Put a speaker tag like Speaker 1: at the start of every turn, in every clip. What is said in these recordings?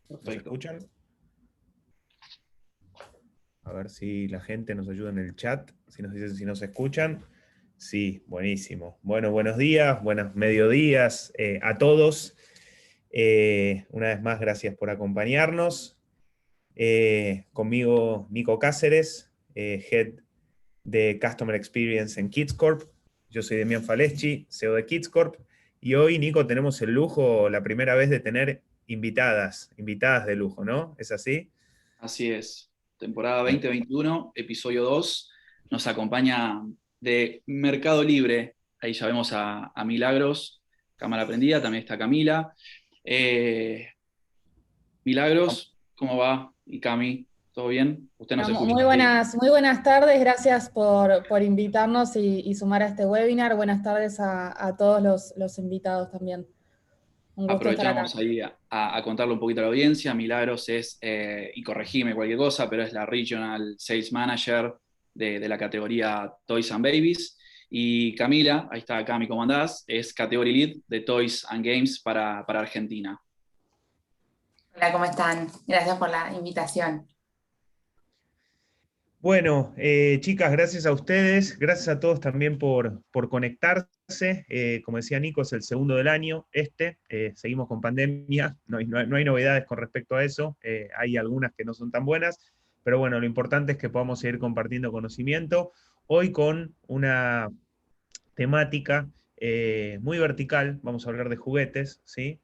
Speaker 1: ¿Nos
Speaker 2: Perfecto.
Speaker 1: escuchan? A ver si la gente nos ayuda en el chat, si nos dicen si nos escuchan. Sí, buenísimo. Bueno, buenos días, buenos mediodías a todos. Una vez más, gracias por acompañarnos. Conmigo, Nico Cáceres, Head de Customer Experience en Kids Corp. Yo soy Demian Faleschi, CEO de Kids Corp. Y hoy, Nico, tenemos el lujo, la primera vez de tener invitadas de lujo, ¿no? ¿Es así?
Speaker 2: Así es. Temporada 2021, episodio 2. Nos acompaña de Mercado Libre. Ahí ya vemos a Milagros, cámara prendida. También está Camila. Eh, Milagros, ¿cómo va? Y Cami, ¿todo bien? ¿Usted nos escucha? Sí.
Speaker 3: Muy buenas tardes, gracias por invitarnos y sumar a este webinar. Buenas tardes a todos los invitados también. Un gusto estar acá.
Speaker 2: Aprovechamos ahí a contarle un poquito a la audiencia. Milagros es, y corregime cualquier cosa, pero es la Regional Sales Manager de la categoría Toys and Babies. Y Camila, ahí está Cami, ¿cómo andás? Es Category Lead de Toys and Games para Argentina.
Speaker 4: Hola, ¿cómo están? Gracias por la invitación.
Speaker 1: Bueno, chicas, gracias a ustedes, gracias a todos también por conectarse. Como decía Nico, es el segundo del año, seguimos con pandemia, no hay novedades con respecto a eso, hay algunas que no son tan buenas, pero bueno, lo importante es que podamos seguir compartiendo conocimiento, hoy con una temática muy vertical, vamos a hablar de juguetes, ¿sí?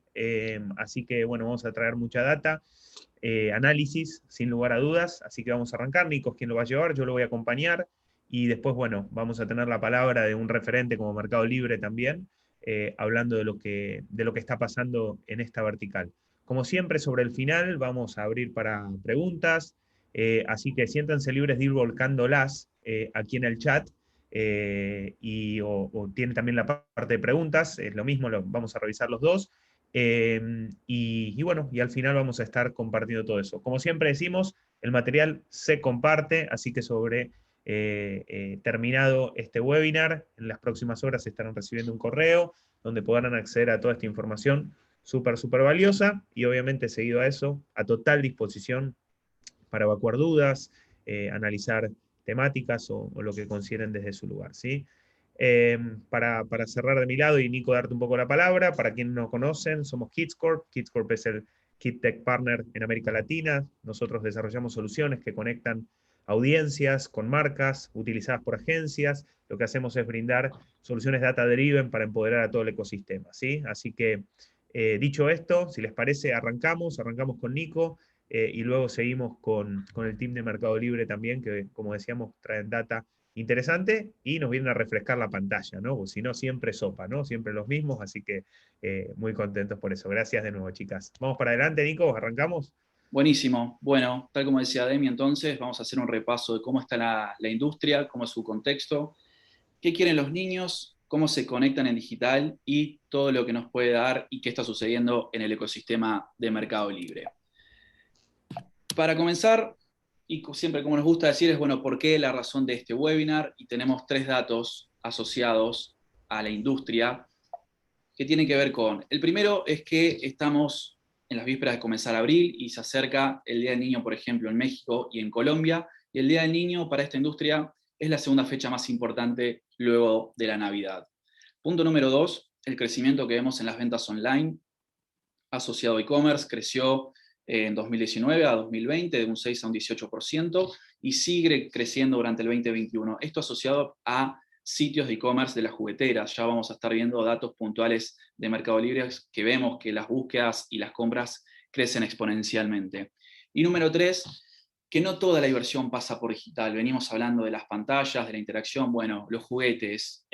Speaker 1: Así que bueno, vamos a traer mucha data, análisis, sin lugar a dudas, así que vamos a arrancar. Nico es quien lo va a llevar, yo lo voy a acompañar, y después, bueno, vamos a tener la palabra de un referente como Mercado Libre también, hablando de lo que está pasando en esta vertical. Como siempre, sobre el final vamos a abrir para preguntas, así que siéntanse libres de ir volcándolas aquí en el chat, o tiene también la parte de preguntas, es lo mismo, vamos a revisar los dos. Y bueno, y al final vamos a estar compartiendo todo eso. Como siempre decimos, el material se comparte, así que sobre terminado este webinar, en las próximas horas estarán recibiendo un correo donde podrán acceder a toda esta información súper valiosa, y obviamente seguido a eso, a total disposición para evacuar dudas, analizar temáticas o lo que consideren desde su lugar, ¿sí? Para cerrar de mi lado y Nico darte un poco la palabra, para quienes no conocen, somos Kids Corp. Kids Corp es el Kid Tech Partner en América Latina. Nosotros desarrollamos soluciones que conectan audiencias con marcas utilizadas por agencias. Lo que hacemos es brindar soluciones data driven para empoderar a todo el ecosistema, ¿sí? Así que, dicho esto, si les parece, arrancamos con Nico, y luego seguimos con el team de Mercado Libre también, que como decíamos, traen data interesante y nos vienen a refrescar la pantalla, ¿no? Porque si no, siempre sopa, ¿no? Siempre los mismos, así que muy contentos por eso. Gracias de nuevo, chicas. Vamos para adelante, Nico, ¿arrancamos?
Speaker 2: Buenísimo. Bueno, tal como decía Demi, entonces vamos a hacer un repaso de cómo está la industria, cómo es su contexto, qué quieren los niños, cómo se conectan en digital y todo lo que nos puede dar y qué está sucediendo en el ecosistema de Mercado Libre. Para comenzar, y siempre como nos gusta decir, es bueno, ¿por qué la razón de este webinar? Y tenemos 3 datos asociados a la industria que tienen que ver con, el primero es que estamos en las vísperas de comenzar abril y se acerca el Día del Niño, por ejemplo, en México y en Colombia, y el Día del Niño para esta industria es la segunda fecha más importante luego de la Navidad. Punto número 2, el crecimiento que vemos en las ventas online asociado a e-commerce creció en 2019 a 2020 de un 6 a un 18% y sigue creciendo durante el 2021. Esto asociado a sitios de e-commerce de las jugueteras. Ya vamos a estar viendo datos puntuales de Mercado Libre que vemos que las búsquedas y las compras crecen exponencialmente. Y número 3, que no toda la diversión pasa por digital. Venimos hablando de las pantallas, de la interacción. Bueno, los juguetes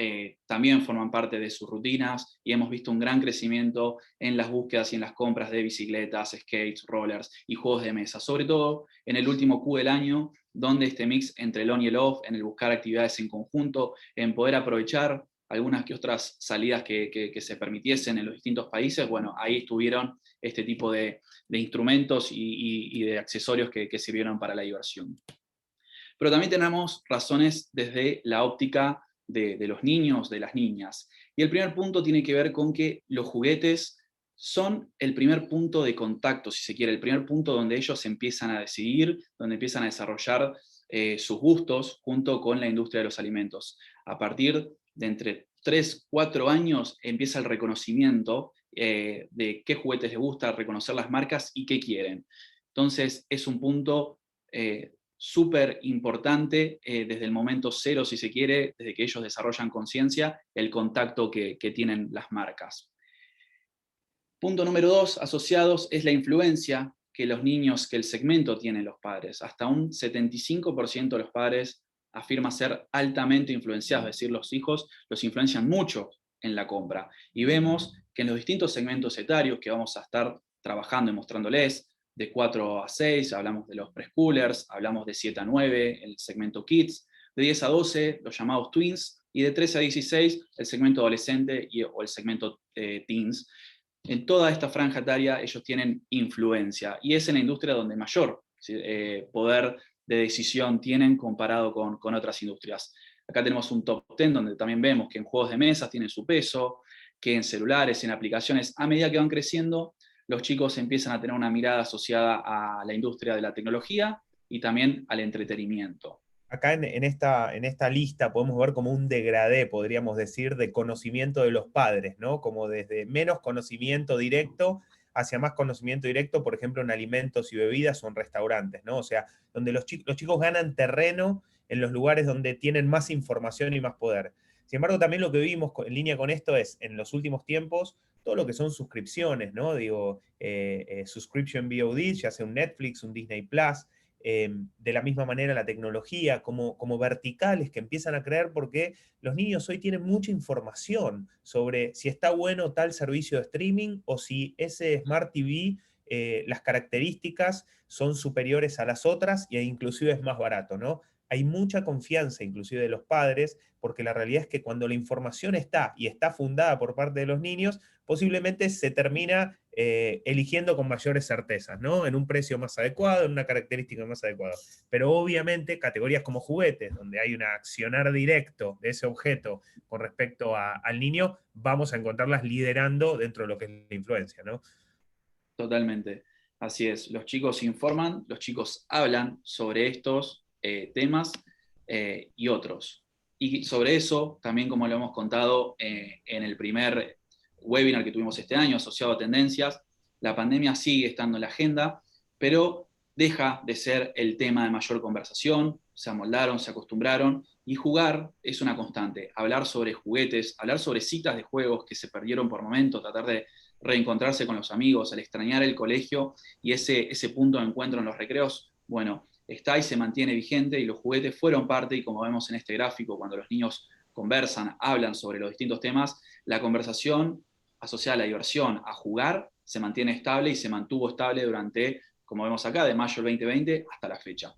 Speaker 2: también forman parte de sus rutinas y hemos visto un gran crecimiento en las búsquedas y en las compras de bicicletas, skates, rollers y juegos de mesa. Sobre todo en el último Q del año, donde este mix entre el on y el off, en el buscar actividades en conjunto, en poder aprovechar algunas que otras salidas que se permitiesen en los distintos países, bueno, ahí estuvieron este tipo de instrumentos y de accesorios que sirvieron para la diversión. Pero también tenemos razones desde la óptica de los niños, de las niñas. Y el primer punto tiene que ver con que los juguetes son el primer punto de contacto, si se quiere, el primer punto donde ellos empiezan a decidir, donde empiezan a desarrollar sus gustos junto con la industria de los alimentos. A partir de entre 3, 4 años empieza el reconocimiento de qué juguetes les gusta, reconocer las marcas y qué quieren. Entonces es un punto súper importante desde el momento cero, si se quiere, desde que ellos desarrollan conciencia, el contacto que tienen las marcas. Punto número 2, asociados, es la influencia que los niños, que el segmento tienen los padres. Hasta un 75% de los padres afirma ser altamente influenciados, es decir, los hijos los influencian mucho en la compra. Y vemos que en los distintos segmentos etarios que vamos a estar trabajando y mostrándoles, de 4 a 6, hablamos de los preschoolers, hablamos de 7 a 9, el segmento kids, de 10 a 12, los llamados tweens, y de 13 a 16, el segmento adolescente o el segmento teens. En toda esta franja etaria ellos tienen influencia, y es en la industria donde mayor poder de decisión tienen comparado con otras industrias. Acá tenemos un top 10 donde también vemos que en juegos de mesa tienen su peso, que en celulares, en aplicaciones, a medida que van creciendo, los chicos empiezan a tener una mirada asociada a la industria de la tecnología y también al entretenimiento.
Speaker 1: Acá en esta lista podemos ver como un degradé, podríamos decir, de conocimiento de los padres, ¿no? Como desde menos conocimiento directo hacia más conocimiento directo, por ejemplo, en alimentos y bebidas o en restaurantes, ¿no? O sea, donde los chicos ganan terreno en los lugares donde tienen más información y más poder. Sin embargo, también lo que vimos en línea con esto es, en los últimos tiempos, todo lo que son suscripciones, ¿no? Digo, subscription VOD, ya sea un Netflix, un Disney Plus, de la misma manera la tecnología, como verticales que empiezan a crear, porque los niños hoy tienen mucha información sobre si está bueno tal servicio de streaming o si ese Smart TV, las características son superiores a las otras e inclusive es más barato, ¿no? Hay mucha confianza inclusive de los padres, porque la realidad es que cuando la información está y está fundada por parte de los niños, posiblemente se termina eligiendo con mayores certezas, ¿no? En un precio más adecuado, en una característica más adecuada. Pero obviamente categorías como juguetes, donde hay un accionar directo de ese objeto con respecto al niño, vamos a encontrarlas liderando dentro de lo que es la influencia, ¿no?
Speaker 2: Totalmente, así es. Los chicos informan, los chicos hablan sobre estos temas y otros. Y sobre eso, también como lo hemos contado en el primer webinar que tuvimos este año, asociado a tendencias, la pandemia sigue estando en la agenda, pero deja de ser el tema de mayor conversación, se amoldaron, se acostumbraron, y jugar es una constante. Hablar sobre juguetes, hablar sobre citas de juegos que se perdieron por momentos, tratar de reencontrarse con los amigos, al extrañar el colegio y ese punto de encuentro en los recreos, bueno, está y se mantiene vigente, y los juguetes fueron parte, y como vemos en este gráfico, cuando los niños conversan, hablan sobre los distintos temas, la conversación asociada a la diversión, a jugar, se mantiene estable y se mantuvo estable durante, como vemos acá, de mayo del 2020 hasta la fecha.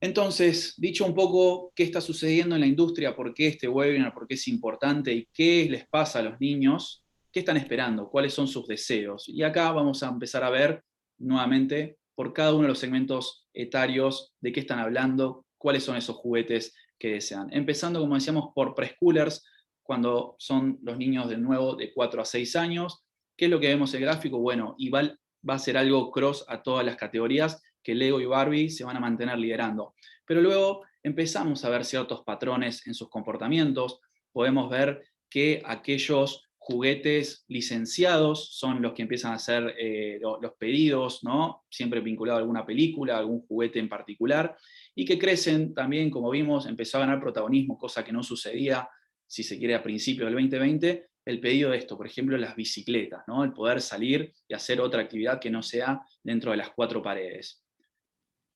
Speaker 2: Entonces, dicho un poco qué está sucediendo en la industria, por qué este webinar, por qué es importante y qué les pasa a los niños, qué están esperando, cuáles son sus deseos. Y acá vamos a empezar a ver nuevamente por cada uno de los segmentos etarios de qué están hablando, cuáles son esos juguetes que desean. Empezando, como decíamos, por preschoolers, cuando son los niños de nuevo de 4 a 6 años. ¿Qué es lo que vemos en el gráfico? Bueno, igual va a ser algo cross a todas las categorías, que Lego y Barbie se van a mantener liderando. Pero luego empezamos a ver ciertos patrones en sus comportamientos. Podemos ver que aquellos juguetes licenciados son los que empiezan a hacer los pedidos, ¿no? Siempre vinculado a alguna película, a algún juguete en particular, y que crecen también, como vimos, empezó a ganar protagonismo, cosa que no sucedía, si se quiere, a principios del 2020, el pedido de esto, por ejemplo, las bicicletas, ¿no? El poder salir y hacer otra actividad que no sea dentro de las 4 paredes.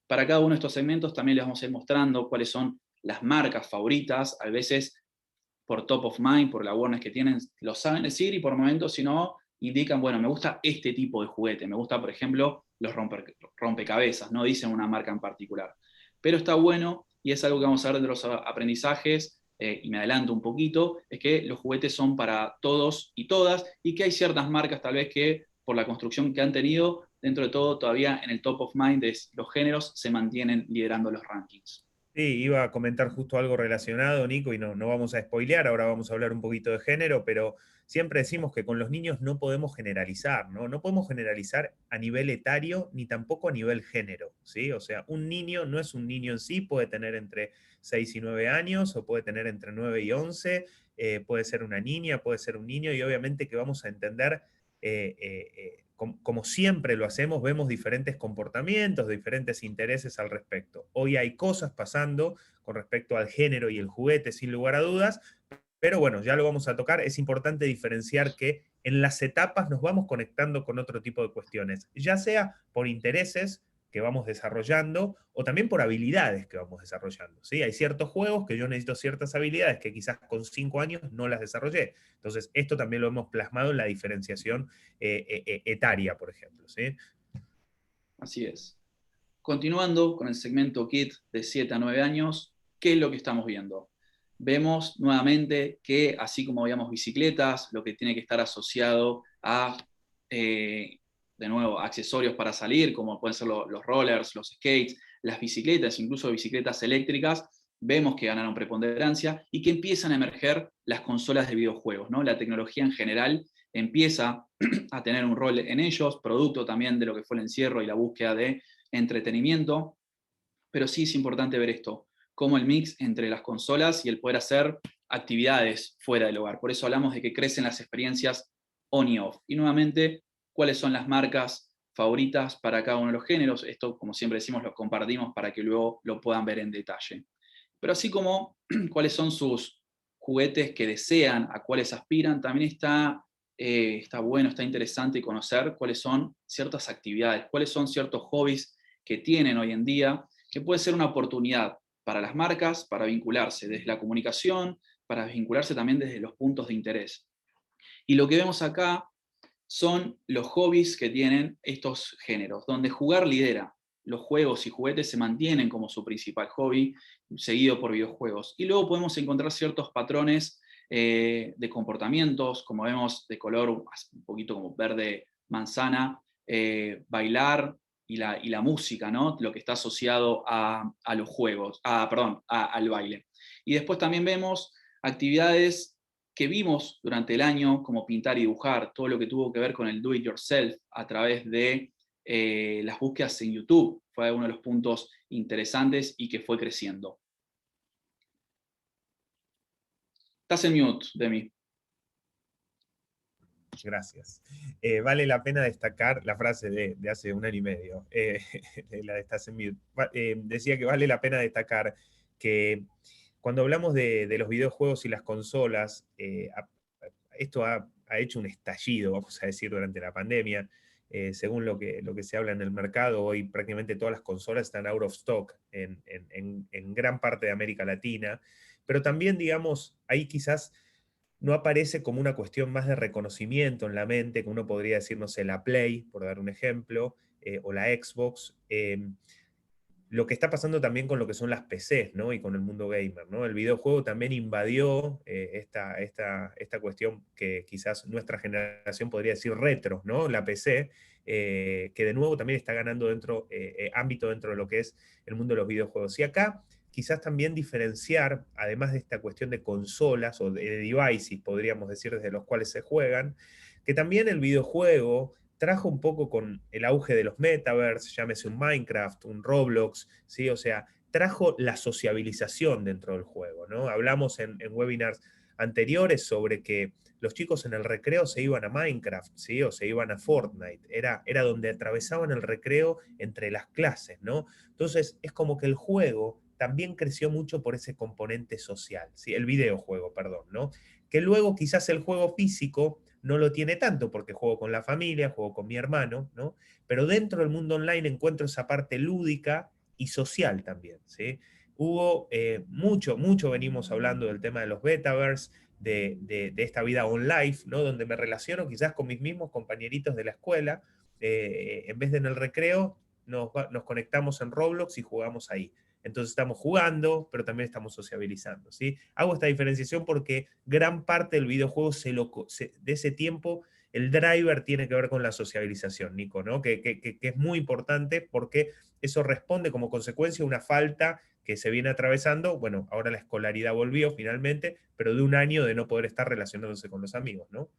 Speaker 2: Para cada uno de estos segmentos también les vamos a ir mostrando cuáles son las marcas favoritas. A veces, por top of mind, por la awareness que tienen, lo saben decir, y por momentos, si no, indican, bueno, me gusta este tipo de juguete, me gusta, por ejemplo, los rompecabezas, no dicen una marca en particular. Pero está bueno, y es algo que vamos a ver de los aprendizajes, y me adelanto un poquito, es que los juguetes son para todos y todas, y que hay ciertas marcas tal vez que, por la construcción que han tenido, dentro de todo, todavía en el top of mind de los géneros se mantienen liderando los rankings.
Speaker 1: Sí, iba a comentar justo algo relacionado, Nico, y no vamos a spoilear, ahora vamos a hablar un poquito de género, pero siempre decimos que con los niños no podemos generalizar, ¿no? No podemos generalizar a nivel etario ni tampoco a nivel género, ¿sí? O sea, un niño no es un niño en sí, puede tener entre 6 y 9 años o puede tener entre 9 y 11, puede ser una niña, puede ser un niño, y obviamente que vamos a entender como siempre lo hacemos, vemos diferentes comportamientos, diferentes intereses al respecto. Hoy hay cosas pasando con respecto al género y el juguete, sin lugar a dudas, pero bueno, ya lo vamos a tocar. Es importante diferenciar que en las etapas nos vamos conectando con otro tipo de cuestiones, ya sea por intereses que vamos desarrollando o también por habilidades que vamos desarrollando. ¿Sí? Hay ciertos juegos que yo necesito ciertas habilidades que quizás con 5 años no las desarrollé. Entonces, esto también lo hemos plasmado en la diferenciación etaria, por ejemplo. ¿Sí?
Speaker 2: Así es. Continuando con el segmento KID de 7 a 9 años, ¿qué es lo que estamos viendo? Vemos nuevamente que, así como veíamos bicicletas, lo que tiene que estar asociado a, de nuevo, accesorios para salir, como pueden ser los rollers, los skates, las bicicletas, incluso bicicletas eléctricas, vemos que ganaron preponderancia y que empiezan a emerger las consolas de videojuegos, ¿no? La tecnología en general empieza a tener un rol en ellos, producto también de lo que fue el encierro y la búsqueda de entretenimiento, pero sí es importante ver esto, como el mix entre las consolas y el poder hacer actividades fuera del hogar. Por eso hablamos de que crecen las experiencias on y off. Y nuevamente, ¿cuáles son las marcas favoritas para cada uno de los géneros? Esto, como siempre decimos, lo compartimos para que luego lo puedan ver en detalle. Pero así como cuáles son sus juguetes que desean, a cuáles aspiran, también está bueno, está interesante conocer cuáles son ciertas actividades, cuáles son ciertos hobbies que tienen hoy en día, que puede ser una oportunidad para las marcas, para vincularse desde la comunicación, para vincularse también desde los puntos de interés. Y lo que vemos acá son los hobbies que tienen estos géneros, donde jugar lidera. Los juegos y juguetes se mantienen como su principal hobby, seguido por videojuegos. Y luego podemos encontrar ciertos patrones de comportamientos, como vemos de color un poquito como verde manzana, bailar y la música, ¿no? Lo que está asociado a los juegos, al baile. Y después también vemos actividades que vimos durante el año, como pintar y dibujar, todo lo que tuvo que ver con el do it yourself a través de las búsquedas en YouTube, fue uno de los puntos interesantes y que fue creciendo. Estás en mute, Demi.
Speaker 1: Gracias. Vale la pena destacar la frase de hace un año y medio, la de estás en mute. Decía que vale la pena destacar que cuando hablamos de los videojuegos y las consolas, esto ha hecho un estallido, vamos a decir, durante la pandemia. Según lo que se habla en el mercado, hoy prácticamente todas las consolas están out of stock en gran parte de América Latina, pero también, digamos, ahí quizás no aparece como una cuestión más de reconocimiento en la mente, que uno podría decir, no sé, la Play, por dar un ejemplo, o la Xbox. Lo que está pasando también con lo que son las PCs, ¿no? Y con el mundo gamer, ¿no? El videojuego también invadió esta cuestión que quizás nuestra generación podría decir retro, ¿no? La PC, que de nuevo también está ganando ámbito dentro de lo que es el mundo de los videojuegos. Y acá quizás también diferenciar, además de esta cuestión de consolas o de devices, podríamos decir, desde los cuales se juegan, que también el videojuego trajo un poco con el auge de los metaverse, llámese un Minecraft, un Roblox, ¿sí? O sea, trajo la sociabilización dentro del juego, ¿no? Hablamos en webinars anteriores sobre que los chicos en el recreo se iban a Minecraft, ¿sí? O se iban a Fortnite. Era donde atravesaban el recreo entre las clases, ¿no? Entonces, es como que el juego también creció mucho por ese componente social, ¿sí? El videojuego, perdón, ¿no? Que luego quizás el juego físico no lo tiene tanto porque juego con la familia, juego con mi hermano, ¿no? Pero dentro del mundo online encuentro esa parte lúdica y social también, ¿sí? Hubo mucho venimos hablando del tema de los betaverse, de esta vida online, ¿no? Donde me relaciono quizás con mis mismos compañeritos de la escuela, en vez de en el recreo, nos conectamos en Roblox y jugamos ahí. Entonces estamos jugando, pero también estamos sociabilizando, ¿sí? Hago esta diferenciación porque gran parte del videojuego de ese tiempo, el driver tiene que ver con la sociabilización, Nico, ¿no? Que es muy importante porque eso responde como consecuencia a una falta que se viene atravesando, bueno, ahora la escolaridad volvió finalmente, pero de un año de no poder estar relacionándose con los amigos, ¿no?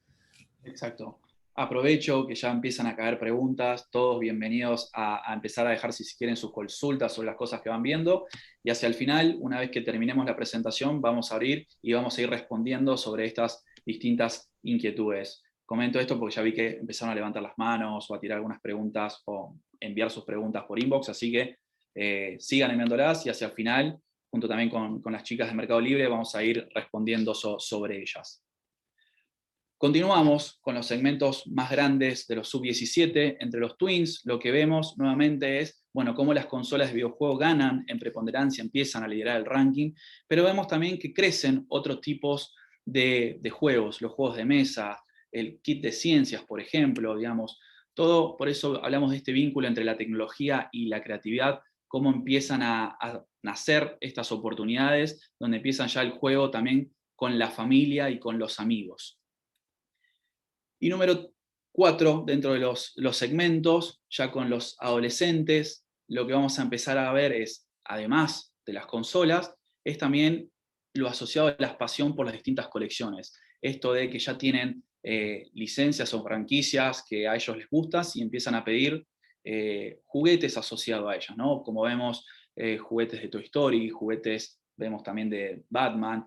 Speaker 2: Exacto. Aprovecho que ya empiezan a caer preguntas, todos bienvenidos a empezar a dejar si quieren sus consultas sobre las cosas que van viendo, y hacia el final, una vez que terminemos la presentación, vamos a abrir y vamos a ir respondiendo sobre estas distintas inquietudes. Comento esto porque ya vi que empezaron a levantar las manos o a tirar algunas preguntas o enviar sus preguntas por inbox, así que sigan enviándolas y hacia el final, junto también con las chicas de Mercado Libre, vamos a ir respondiendo sobre ellas. Continuamos con los segmentos más grandes de los sub-17. Entre los Twins, lo que vemos nuevamente es, bueno, cómo las consolas de videojuegos ganan en preponderancia, empiezan a liderar el ranking, pero vemos también que crecen otros tipos de juegos, los juegos de mesa, el kit de ciencias, por ejemplo, digamos, todo, por eso hablamos de este vínculo entre la tecnología y la creatividad, cómo empiezan a nacer estas oportunidades, donde empiezan ya el juego también con la familia y con los amigos. Y número 4, dentro de los segmentos, ya con los adolescentes, lo que vamos a empezar a ver es, además de las consolas, es también lo asociado a la pasión por las distintas colecciones. Esto de que ya tienen licencias o franquicias que a ellos les gustan y empiezan a pedir juguetes asociados a ellas, ¿no? Como vemos, juguetes de Toy Story, juguetes, vemos también de Batman.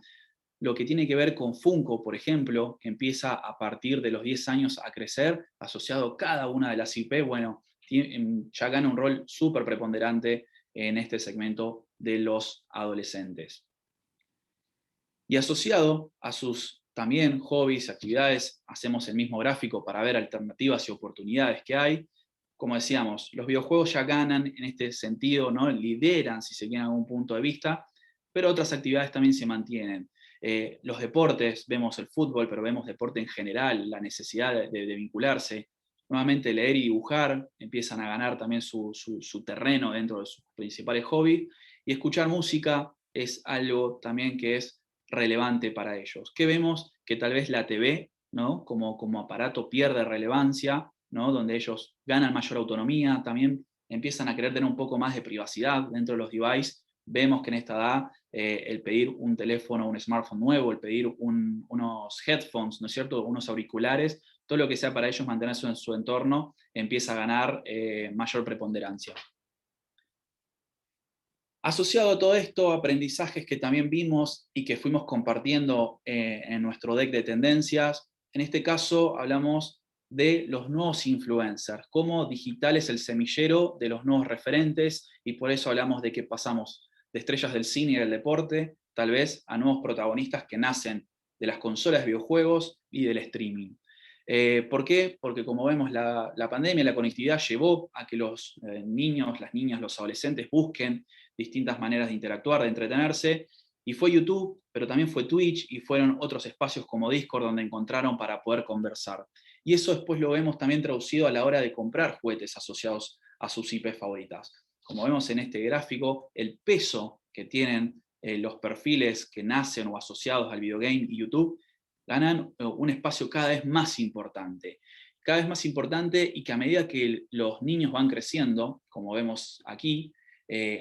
Speaker 2: Lo que tiene que ver con Funko, por ejemplo, que empieza a partir de los 10 años a crecer, asociado a cada una de las IP, bueno, ya gana un rol súper preponderante en este segmento de los adolescentes. Y asociado a sus también hobbies, actividades, hacemos el mismo gráfico para ver alternativas y oportunidades que hay. Como decíamos, los videojuegos ya ganan en este sentido, ¿no? Lideran, si se quiere, en algún punto de vista, pero otras actividades también se mantienen. Los deportes, vemos el fútbol, pero vemos deporte en general, la necesidad de vincularse. Nuevamente leer y dibujar empiezan a ganar también su terreno dentro de sus principales hobbies, y escuchar música es algo también que es relevante para ellos. ¿Qué vemos? Que tal vez la TV, ¿no? como aparato pierde relevancia, ¿no? Donde ellos ganan mayor autonomía, también empiezan a querer tener un poco más de privacidad dentro de los devices. Vemos que en esta edad el pedir un teléfono, un smartphone nuevo, el pedir unos headphones, ¿no es cierto?, unos auriculares, todo lo que sea para ellos mantenerse en su entorno, empieza a ganar mayor preponderancia. Asociado a todo esto, aprendizajes que también vimos y que fuimos compartiendo en nuestro deck de tendencias. En este caso hablamos de los nuevos influencers, cómo digital es el semillero de los nuevos referentes, y por eso hablamos de que pasamos de estrellas del cine y del deporte, tal vez a nuevos protagonistas que nacen de las consolas de videojuegos y del streaming. ¿Por qué? Porque como vemos, la pandemia, la conectividad llevó a que los niños, las niñas, los adolescentes busquen distintas maneras de interactuar, de entretenerse, y fue YouTube, pero también fue Twitch, y fueron otros espacios como Discord donde encontraron para poder conversar. Y eso después lo vemos también traducido a la hora de comprar juguetes asociados a sus IP favoritas. Como vemos en este gráfico, el peso que tienen los perfiles que nacen o asociados al videogame y YouTube ganan un espacio cada vez más importante. Cada vez más importante, y que a medida que los niños van creciendo, como vemos aquí,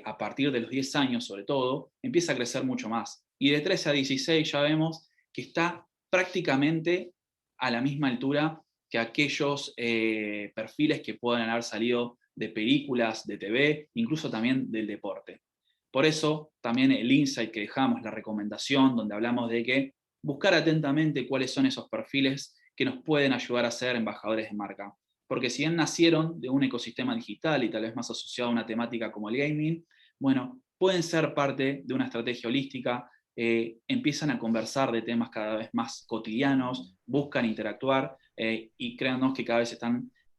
Speaker 2: a partir de los 10 años sobre todo, empieza a crecer mucho más. Y de 13 a 16 ya vemos que está prácticamente a la misma altura que aquellos perfiles que puedan haber salido de películas, de TV, incluso también del deporte. Por eso también el insight que dejamos, la recomendación, donde hablamos de que buscar atentamente cuáles son esos perfiles que nos pueden ayudar a ser embajadores de marca. Porque si bien nacieron de un ecosistema digital y tal vez más asociado a una temática como el gaming, bueno, pueden ser parte de una estrategia holística, empiezan a conversar de temas cada vez más cotidianos, buscan interactuar, y créannos que cada vez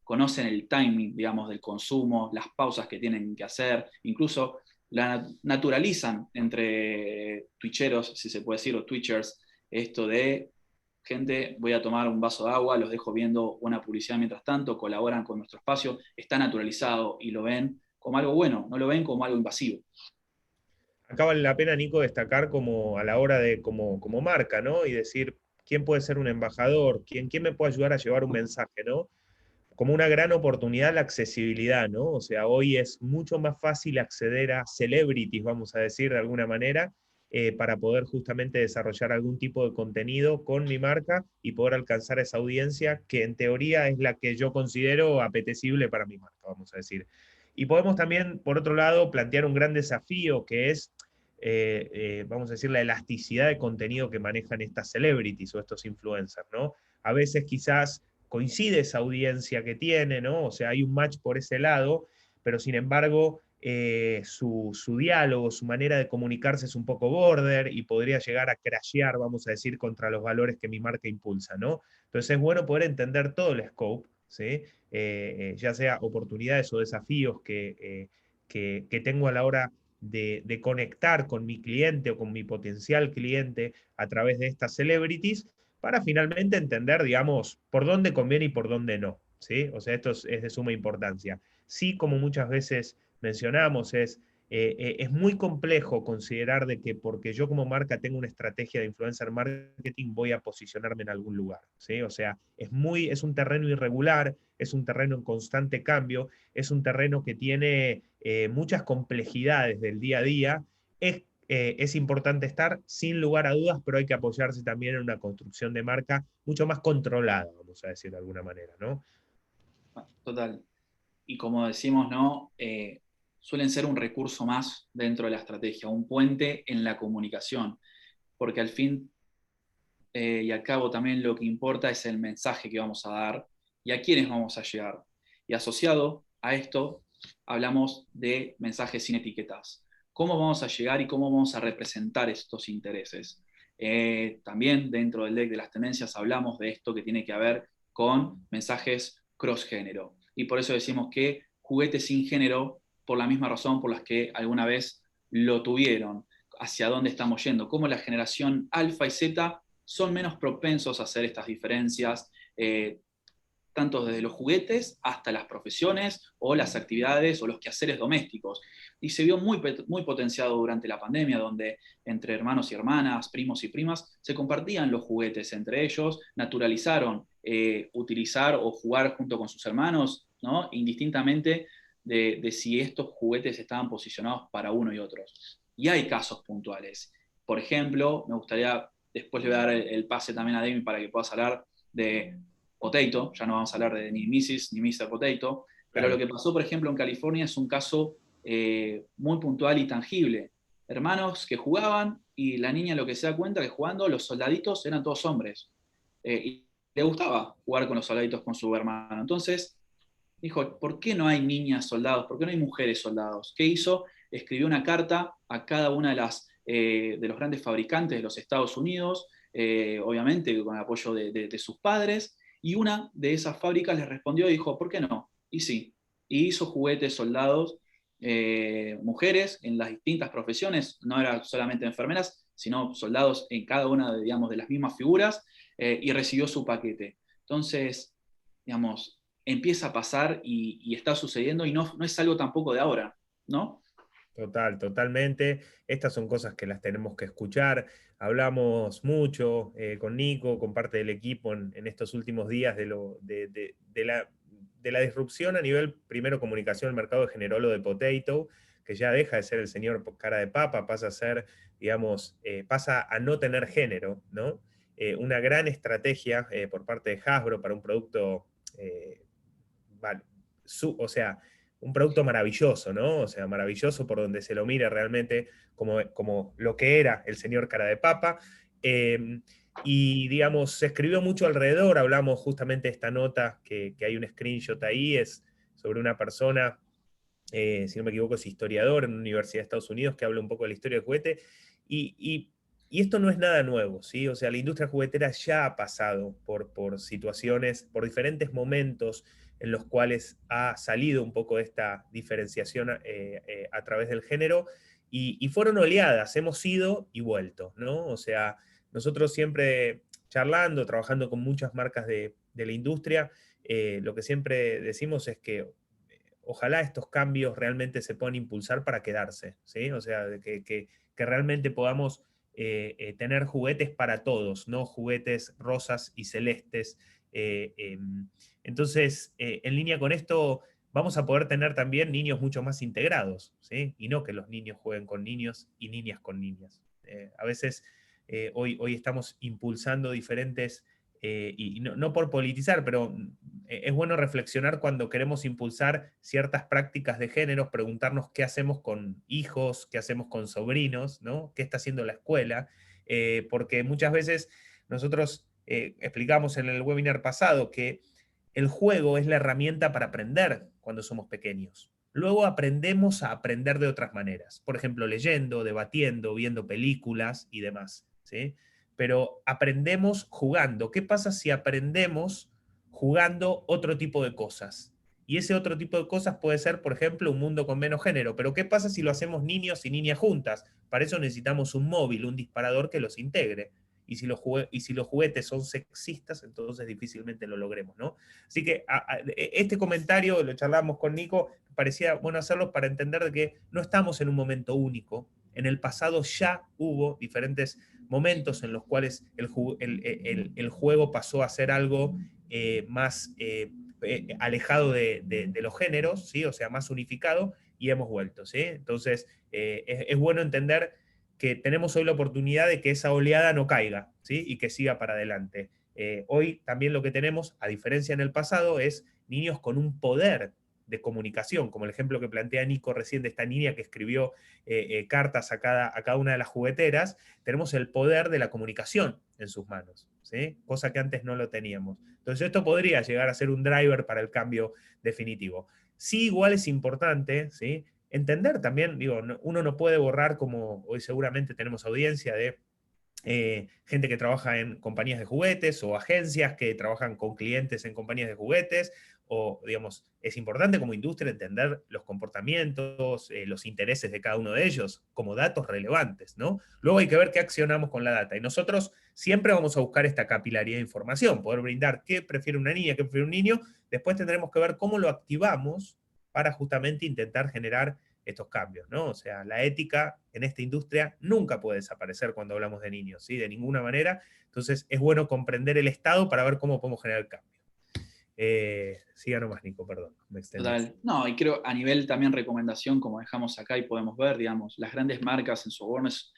Speaker 2: conocen el timing, digamos, del consumo, las pausas que tienen que hacer, incluso la naturalizan entre twitcheros, si se puede decir, o twitchers, esto de, gente, voy a tomar un vaso de agua, los dejo viendo una publicidad mientras tanto, colaboran con nuestro espacio, está naturalizado y lo ven como algo bueno, no lo ven como algo invasivo.
Speaker 1: Acá vale la pena, Nico, destacar como a la hora de como marca, ¿no? Y decir quién puede ser un embajador, quién me puede ayudar a llevar un mensaje, ¿no? como una gran oportunidad la accesibilidad, ¿no? O sea, hoy es mucho más fácil acceder a celebrities, vamos a decir de alguna manera, para poder justamente desarrollar algún tipo de contenido con mi marca y poder alcanzar esa audiencia que en teoría es la que yo considero apetecible para mi marca, vamos a decir. Y podemos también, por otro lado, plantear un gran desafío que es, vamos a decir, la elasticidad de contenido que manejan estas celebrities o estos influencers, ¿no? A veces quizás coincide esa audiencia que tiene, ¿no? O sea, hay un match por ese lado, pero sin embargo, su diálogo, su manera de comunicarse es un poco border y podría llegar a crashear, vamos a decir, contra los valores que mi marca impulsa, ¿no? Entonces es bueno poder entender todo el scope, ¿sí? Ya sea oportunidades o desafíos que tengo a la hora de conectar con mi cliente o con mi potencial cliente a través de estas celebrities, para finalmente entender, digamos, por dónde conviene y por dónde no, ¿sí? O sea, esto es de suma importancia. Sí, como muchas veces mencionamos, es muy complejo considerar de que porque yo como marca tengo una estrategia de influencer marketing voy a posicionarme en algún lugar, ¿sí? O sea, es un terreno irregular, es un terreno en constante cambio, es un terreno que tiene muchas complejidades del día a día. Es importante estar sin lugar a dudas, pero hay que apoyarse también en una construcción de marca mucho más controlada, vamos a decir de alguna manera, ¿no?
Speaker 2: Total. Y como decimos, ¿no? Suelen ser un recurso más dentro de la estrategia, un puente en la comunicación, porque al fin y al cabo también lo que importa es el mensaje que vamos a dar y a quiénes vamos a llegar. Y asociado a esto, hablamos de mensajes sin etiquetas. ¿Cómo vamos a llegar y cómo vamos a representar estos intereses? También dentro del deck de las tendencias hablamos de esto que tiene que ver con mensajes cross-género. Y por eso decimos que juguetes sin género, por la misma razón por las que alguna vez lo tuvieron. Hacia dónde estamos yendo, cómo la generación alfa y zeta son menos propensos a hacer estas diferencias, tanto desde los juguetes hasta las profesiones o las actividades o los quehaceres domésticos. Y se vio muy potenciado durante la pandemia, donde entre hermanos y hermanas, primos y primas, se compartían los juguetes entre ellos, naturalizaron utilizar o jugar junto con sus hermanos, ¿no? Indistintamente de si estos juguetes estaban posicionados para uno y otros. Y hay casos puntuales. Por ejemplo, me gustaría, después le voy a dar el pase también a Demi para que puedas hablar de Potato, ya no vamos a hablar de ni Mrs. ni Mr. Potato, pero
Speaker 1: Claro.
Speaker 2: lo que pasó, por ejemplo, en California es un caso muy puntual y tangible. Hermanos que jugaban y la niña lo que se da cuenta que jugando los soldaditos eran todos hombres. Y le gustaba jugar con los soldaditos con su hermano. Entonces dijo, ¿por qué no hay niñas soldados? ¿Por qué no hay mujeres soldados? ¿Qué hizo? Escribió una carta a cada una de los grandes fabricantes de los Estados Unidos, obviamente con el apoyo de sus padres, y una de esas fábricas les respondió y dijo, ¿por qué no? Y sí, y hizo juguetes soldados, mujeres en las distintas profesiones, no eran solamente enfermeras, sino soldados en cada una digamos, de las mismas figuras, y recibió su paquete. Entonces, digamos, empieza a pasar y está sucediendo y no es algo tampoco de ahora, ¿no?
Speaker 1: Totalmente. Estas son cosas que las tenemos que escuchar. Hablamos mucho con Nico, con parte del equipo en estos últimos días de la disrupción a nivel, primero, comunicación del mercado que generó lo de Potato, que ya deja de ser el señor cara de papa, pasa a ser, digamos, pasa a no tener género, ¿no? Una gran estrategia por parte de Hasbro para un producto, vale, o sea, un producto maravilloso, ¿no? O sea, maravilloso por donde se lo mire realmente como lo que era el señor cara de papa. Y digamos, se escribió mucho alrededor, hablamos justamente de esta nota, que hay un screenshot ahí, es sobre una persona, si no me equivoco, es historiador en una universidad de Estados Unidos, que habla un poco de la historia del juguete, y esto no es nada nuevo, ¿sí? O sea, la industria juguetera ya ha pasado por situaciones, por diferentes momentos en los cuales ha salido un poco esta diferenciación a través del género, y fueron oleadas, hemos ido y vuelto, ¿no? O sea, nosotros siempre charlando, trabajando con muchas marcas de la industria, lo que siempre decimos es que ojalá estos cambios realmente se puedan impulsar para quedarse, ¿sí? O sea, que realmente podamos tener juguetes para todos, no juguetes rosas y celestes Entonces, en línea con esto, vamos a poder tener también niños mucho más integrados, ¿sí? Y no que los niños jueguen con niños y niñas con niñas. A veces, hoy estamos impulsando diferentes, y no por politizar, pero es bueno reflexionar cuando queremos impulsar ciertas prácticas de género, preguntarnos qué hacemos con hijos, qué hacemos con sobrinos, ¿no? ¿Qué está haciendo la escuela? Porque muchas veces nosotros explicamos en el webinar pasado que el juego es la herramienta para aprender cuando somos pequeños. Luego aprendemos a aprender de otras maneras, por ejemplo, leyendo, debatiendo, viendo películas y demás, ¿sí? Pero aprendemos jugando. ¿Qué pasa si aprendemos jugando otro tipo de cosas? Y ese otro tipo de cosas puede ser, por ejemplo, un mundo con menos género. Pero ¿qué pasa si lo hacemos niños y niñas juntas? Para eso necesitamos un móvil, un disparador que los integre. Y si los juguetes son sexistas, entonces difícilmente lo logremos, ¿no? Así que este comentario, lo charlamos con Nico, parecía bueno hacerlo para entender de que no estamos en un momento único. En el pasado ya hubo diferentes momentos en los cuales el juego pasó a ser algo más alejado de los géneros, ¿sí? O sea, más unificado, y hemos vuelto, ¿sí? Entonces, es bueno entender que tenemos hoy la oportunidad de que esa oleada no caiga, ¿sí? Y que siga para adelante. Hoy también lo que tenemos, a diferencia en el pasado, es niños con un poder de comunicación, como el ejemplo que plantea Nico recién de esta niña que escribió cartas a cada una de las jugueteras. Tenemos el poder de la comunicación en sus manos, ¿sí? Cosa que antes no lo teníamos. Entonces esto podría llegar a ser un driver para el cambio definitivo. Sí, igual es importante, ¿sí? Entender también, digo, uno no puede borrar, como hoy seguramente tenemos audiencia de gente que trabaja en compañías de juguetes o agencias que trabajan con clientes en compañías de juguetes, o digamos, es importante como industria entender los comportamientos, los intereses de cada uno de ellos como datos relevantes, ¿no? Luego hay que ver qué accionamos con la data, y nosotros siempre vamos a buscar esta capilaridad de información, poder brindar qué prefiere una niña, qué prefiere un niño. Después tendremos que ver cómo lo activamos para justamente intentar generar estos cambios, ¿no? O sea, la ética en esta industria nunca puede desaparecer cuando hablamos de niños, ¿sí? De ninguna manera. Entonces, es bueno comprender el estado para ver cómo podemos generar el cambio. Siga nomás, Nico, perdón, me extendí.
Speaker 2: Total. No, y creo a nivel también recomendación, como dejamos acá y podemos ver, digamos, las grandes marcas en su awareness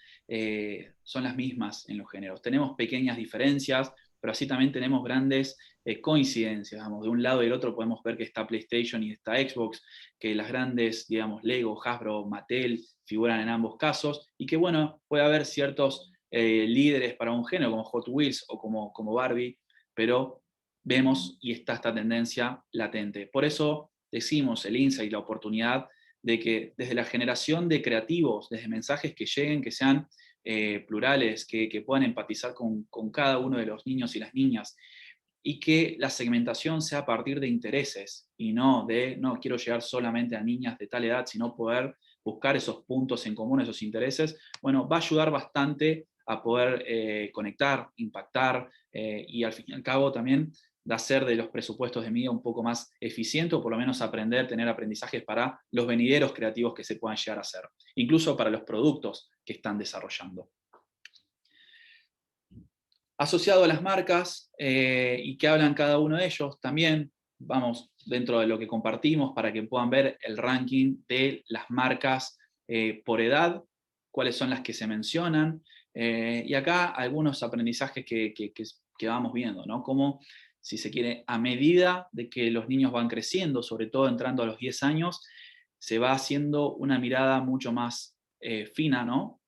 Speaker 2: son las mismas en los géneros. Tenemos pequeñas diferencias, pero así también tenemos grandes coincidencias. Digamos. De un lado y del otro podemos ver que está PlayStation y está Xbox, que las grandes, digamos, Lego, Hasbro, Mattel, figuran en ambos casos, y que, bueno, puede haber ciertos líderes para un género, como Hot Wheels o como Barbie, pero vemos y está esta tendencia latente. Por eso decimos el insight, la oportunidad de que desde la generación de creativos, desde mensajes que lleguen, que sean plurales, que puedan empatizar con cada uno de los niños y las niñas, y que la segmentación sea a partir de intereses y no quiero llegar solamente a niñas de tal edad, sino poder buscar esos puntos en común, esos intereses, bueno, va a ayudar bastante a poder conectar, impactar y al fin y al cabo también de hacer de los presupuestos de media un poco más eficiente, o por lo menos aprender, tener aprendizajes para los venideros creativos que se puedan llegar a hacer, incluso para los productos que están desarrollando. Asociado a las marcas y que hablan cada uno de ellos, también vamos dentro de lo que compartimos para que puedan ver el ranking de las marcas por edad, cuáles son las que se mencionan, y acá algunos aprendizajes que vamos viendo, ¿no? Como, si se quiere, a medida de que los niños van creciendo, sobre todo entrando a los 10 años, se va haciendo una mirada mucho más fina, ¿no?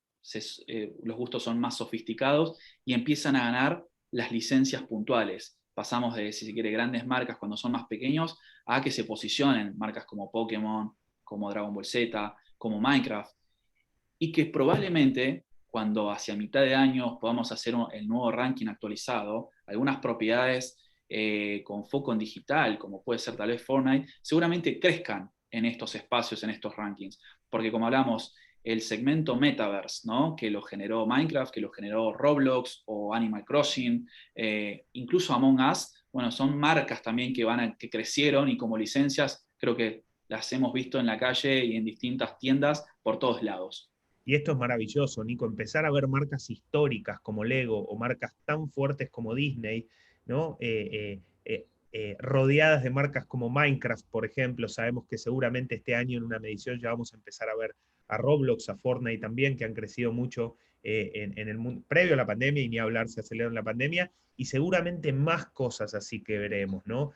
Speaker 2: Los gustos son más sofisticados y empiezan a ganar las licencias puntuales. Pasamos de, si se quiere, grandes marcas cuando son más pequeños a que se posicionen marcas como Pokémon, como Dragon Ball Z, como Minecraft, y que probablemente cuando hacia mitad de año podamos hacer el nuevo ranking actualizado, algunas propiedades con foco en digital, como puede ser tal vez Fortnite, seguramente crezcan en estos espacios, en estos rankings, porque como hablamos, el segmento Metaverse, ¿no? Que lo generó Minecraft, que lo generó Roblox o Animal Crossing, incluso Among Us, bueno, son marcas también que crecieron, y como licencias creo que las hemos visto en la calle y en distintas tiendas por todos lados.
Speaker 1: Y esto es maravilloso, Nico, empezar a ver marcas históricas como Lego o marcas tan fuertes como Disney, ¿no? rodeadas de marcas como Minecraft, por ejemplo. Sabemos que seguramente este año en una medición ya vamos a empezar a ver a Roblox, a Fortnite también, que han crecido mucho en el mundo previo a la pandemia, y ni hablar se aceleró en la pandemia, y seguramente más cosas así que veremos, ¿no?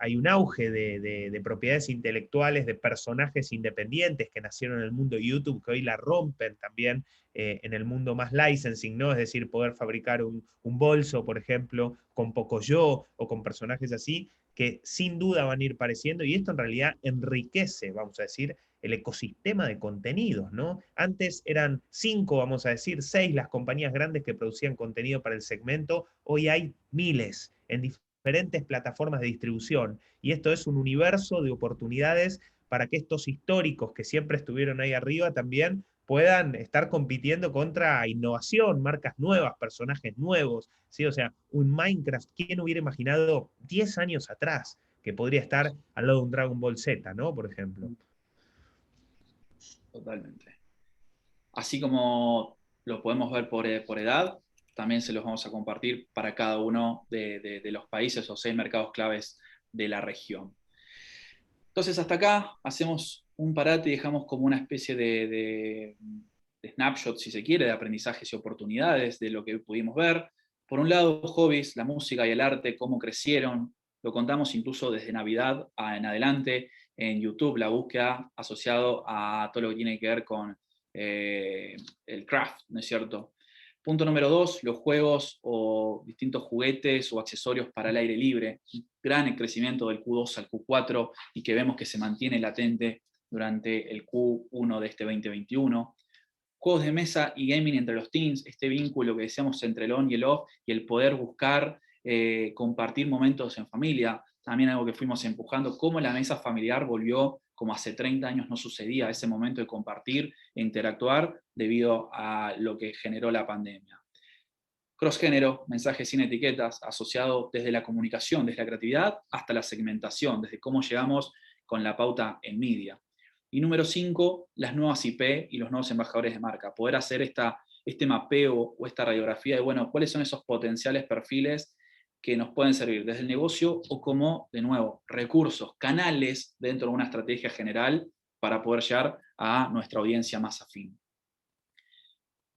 Speaker 1: Hay un auge de propiedades intelectuales, de personajes independientes que nacieron en el mundo de YouTube, que hoy la rompen también en el mundo más licensing, ¿no? Es decir, poder fabricar un bolso, por ejemplo, con Pocoyo o con personajes así, que sin duda van a ir pareciendo, y esto en realidad enriquece, vamos a decir, el ecosistema de contenidos, ¿no? Antes eran 5, vamos a decir, 6 las compañías grandes que producían contenido para el segmento, hoy hay miles en diferentes plataformas de distribución, y esto es un universo de oportunidades para que estos históricos que siempre estuvieron ahí arriba también puedan estar compitiendo contra innovación, marcas nuevas, personajes nuevos, ¿sí? O sea, un Minecraft, ¿quién hubiera imaginado 10 años atrás que podría estar al lado de un Dragon Ball Z, ¿no? Por ejemplo.
Speaker 2: Totalmente. Así como lo podemos ver por edad, también se los vamos a compartir para cada uno de los países o 6 mercados claves de la región. Entonces, hasta acá hacemos un parate y dejamos como una especie de snapshot, si se quiere, de aprendizajes y oportunidades de lo que pudimos ver. Por un lado, hobbies, la música y el arte, cómo crecieron. Lo contamos incluso desde Navidad en adelante en YouTube, la búsqueda asociado a todo lo que tiene que ver con el craft, ¿no es cierto? Punto número 2, los juegos o distintos juguetes o accesorios para el aire libre. Gran crecimiento del Q2 al Q4 y que vemos que se mantiene latente durante el Q1 de este 2021. Juegos de mesa y gaming entre los teens, este vínculo que decíamos entre el on y el off, y el poder buscar compartir momentos en familia, también algo que fuimos empujando, cómo la mesa familiar volvió como hace 30 años no sucedía, ese momento de compartir e interactuar debido a lo que generó la pandemia. Crossgénero, mensajes sin etiquetas, asociado desde la comunicación, desde la creatividad hasta la segmentación, desde cómo llegamos con la pauta en media. Y número 5, las nuevas IP y los nuevos embajadores de marca. Poder hacer este mapeo o esta radiografía de, bueno, cuáles son esos potenciales perfiles que nos pueden servir desde el negocio o como, de nuevo, recursos, canales dentro de una estrategia general para poder llegar a nuestra audiencia más afín.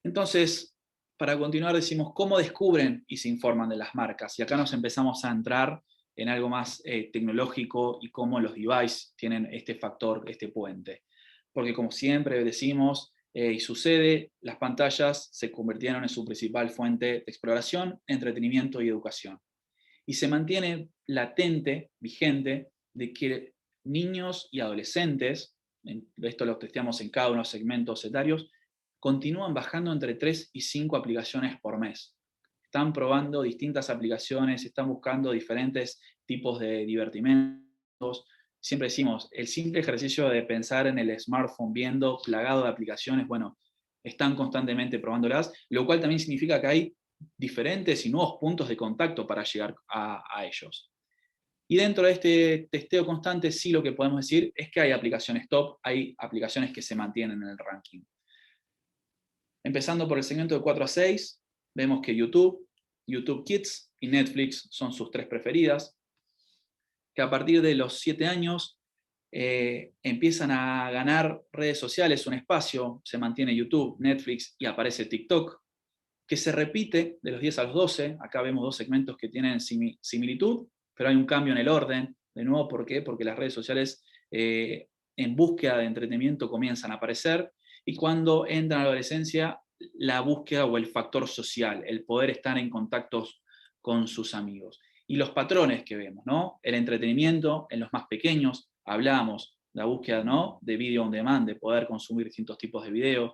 Speaker 2: Entonces, para continuar decimos cómo descubren y se informan de las marcas. Y acá nos empezamos a entrar en algo más tecnológico y cómo los devices tienen este factor, este puente. Porque como siempre decimos, y sucede, las pantallas se convirtieron en su principal fuente de exploración, entretenimiento y educación. Y se mantiene latente, vigente, de que niños y adolescentes, esto lo testeamos en cada uno de los segmentos etarios, continúan bajando entre 3 y 5 aplicaciones por mes. Están probando distintas aplicaciones, están buscando diferentes tipos de divertimentos. Siempre decimos, el simple ejercicio de pensar en el smartphone viendo plagado de aplicaciones, bueno, están constantemente probándolas, lo cual también significa que hay diferentes y nuevos puntos de contacto para llegar a ellos. Y dentro de este testeo constante, sí lo que podemos decir es que hay aplicaciones top, hay aplicaciones que se mantienen en el ranking. Empezando por el segmento de 4 a 6, vemos que YouTube, YouTube Kids y Netflix son sus 3 preferidas, que a partir de los 7 años empiezan a ganar redes sociales un espacio, se mantiene YouTube, Netflix y aparece TikTok, que se repite de los 10 a los 12, acá vemos 2 segmentos que tienen similitud, pero hay un cambio en el orden, de nuevo, ¿por qué? Porque las redes sociales en búsqueda de entretenimiento comienzan a aparecer, y cuando entra a la adolescencia, la búsqueda o el factor social, el poder estar en contactos con sus amigos. Y los patrones que vemos, ¿no? El entretenimiento en los más pequeños, hablamos, la búsqueda, ¿no?, de video on demand, de poder consumir distintos tipos de videos.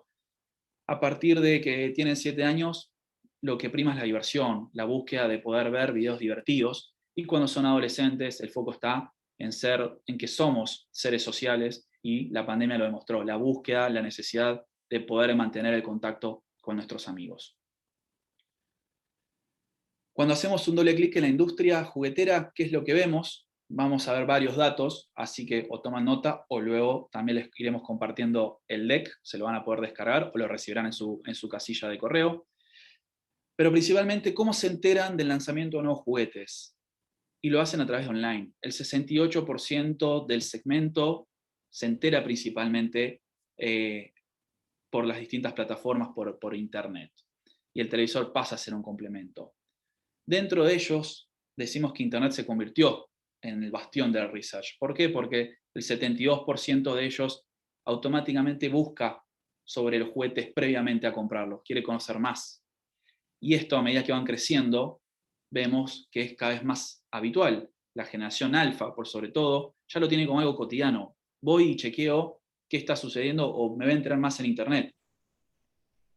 Speaker 2: A partir de que tienen 7 años, lo que prima es la diversión, la búsqueda de poder ver videos divertidos, y cuando son adolescentes, el foco está en que somos seres sociales, y la pandemia lo demostró, la búsqueda, la necesidad de poder mantener el contacto con nuestros amigos. Cuando hacemos un doble clic en la industria juguetera, ¿qué es lo que vemos? Vamos a ver varios datos, así que o toman nota o luego también les iremos compartiendo el deck, se lo van a poder descargar o lo recibirán en su casilla de correo. Pero principalmente, ¿cómo se enteran del lanzamiento de nuevos juguetes? y lo hacen a través de online. El 68% del segmento se entera principalmente por las distintas plataformas por internet. Y el televisor pasa a ser un complemento. Dentro de ellos, decimos que internet se convirtió en el bastión del research. ¿Por qué? Porque el 72% de ellos automáticamente busca sobre los juguetes previamente a comprarlos, quiere conocer más. Y esto, a medida que van creciendo, vemos que es cada vez más habitual. La generación alfa, por sobre todo, ya lo tiene como algo cotidiano. Voy y chequeo qué está sucediendo o me voy a enterar más en internet.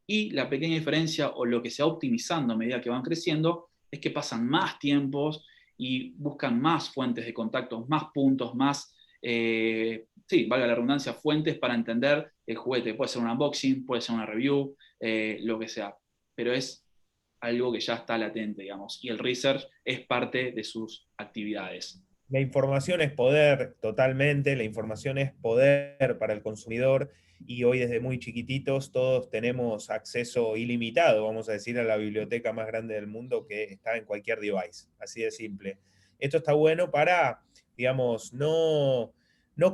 Speaker 2: Y la pequeña diferencia o lo que se va optimizando a medida que van creciendo es que pasan más tiempos y buscan más fuentes de contactos, más puntos, más, sí, valga la redundancia, fuentes para entender el juguete. Puede ser un unboxing, puede ser una review, lo que sea. Pero es algo que ya está latente, digamos, y el research es parte de sus actividades.
Speaker 1: La información es poder totalmente, la información es poder para el consumidor y hoy desde muy chiquititos todos tenemos acceso ilimitado, vamos a decir, a la biblioteca más grande del mundo que está en cualquier device, así de simple. Esto está bueno para, digamos, no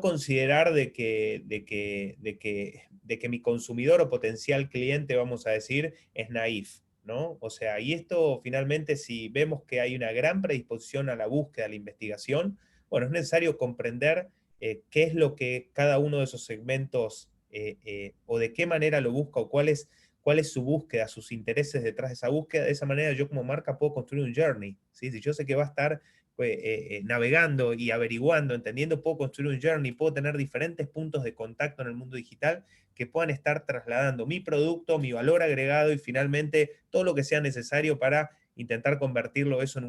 Speaker 1: considerar de que mi consumidor o potencial cliente, vamos a decir, es naif, ¿no? O sea, y esto finalmente, si vemos que hay una gran predisposición a la búsqueda, a la investigación, bueno, es necesario comprender qué es lo que cada uno de esos segmentos o de qué manera lo busca o cuál es su búsqueda, sus intereses detrás de esa búsqueda. De esa manera yo como marca puedo construir un journey, ¿sí? Si yo sé que va a estar navegando y averiguando, entendiendo, puedo construir un journey, puedo tener diferentes puntos de contacto en el mundo digital que puedan estar trasladando mi producto, mi valor agregado y finalmente todo lo que sea necesario para intentar convertirlo eso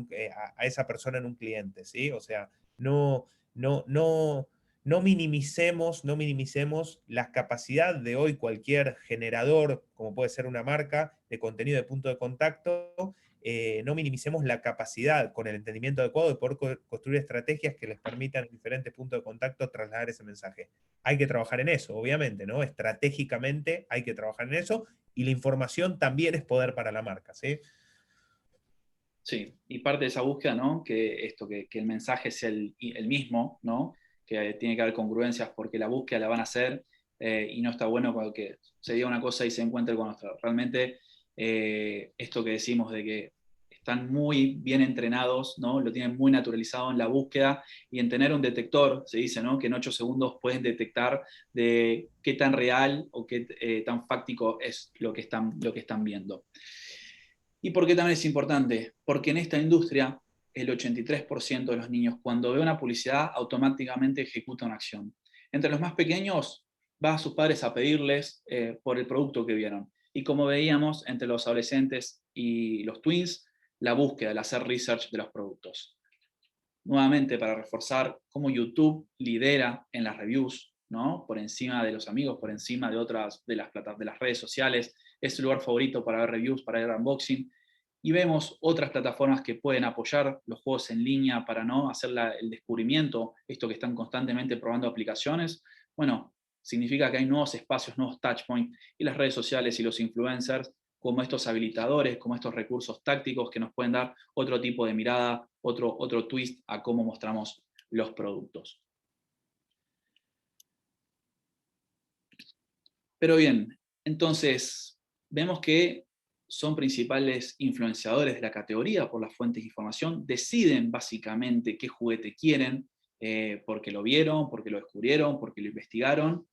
Speaker 1: a esa persona en un cliente, ¿sí? O sea, no minimicemos la capacidad de hoy cualquier generador, como puede ser una marca de contenido de punto de contacto, no minimicemos la capacidad con el entendimiento adecuado de poder construir estrategias que les permitan en diferentes puntos de contacto trasladar ese mensaje. Hay que trabajar en eso, obviamente, ¿no? Estratégicamente hay que trabajar en eso y la información también es poder para la marca, ¿sí?
Speaker 2: Sí, y parte de esa búsqueda, ¿no? Que el mensaje sea el mismo, ¿no? Que tiene que haber congruencias porque la búsqueda la van a hacer y no está bueno cuando que se diga una cosa y se encuentre con otra. Realmente esto que decimos de que están muy bien entrenados, ¿no? Lo tienen muy naturalizado en la búsqueda y en tener un detector, se dice, ¿no? Que en 8 segundos pueden detectar de qué tan real o qué tan fáctico es lo que están viendo. ¿Y por qué también es importante? Porque en esta industria el 83% de los niños cuando ve una publicidad automáticamente ejecuta una acción. Entre los más pequeños va a sus padres a pedirles por el producto que vieron. Y como veíamos, entre los adolescentes y los tweens, la búsqueda, el hacer research de los productos. Nuevamente, para reforzar cómo YouTube lidera en las reviews, ¿no? Por encima de los amigos, por encima de otras de las redes sociales, es su lugar favorito para ver reviews, para ver unboxing. Y vemos otras plataformas que pueden apoyar los juegos en línea para no hacer el descubrimiento, esto que están constantemente probando aplicaciones. Bueno, significa que hay nuevos espacios, nuevos touchpoints, y las redes sociales y los influencers como estos habilitadores, como estos recursos tácticos que nos pueden dar otro tipo de mirada, otro twist a cómo mostramos los productos. Pero bien, entonces vemos que son principales influenciadores de la categoría por las fuentes de información, deciden básicamente qué juguete quieren, porque lo vieron, porque lo descubrieron, porque lo investigaron,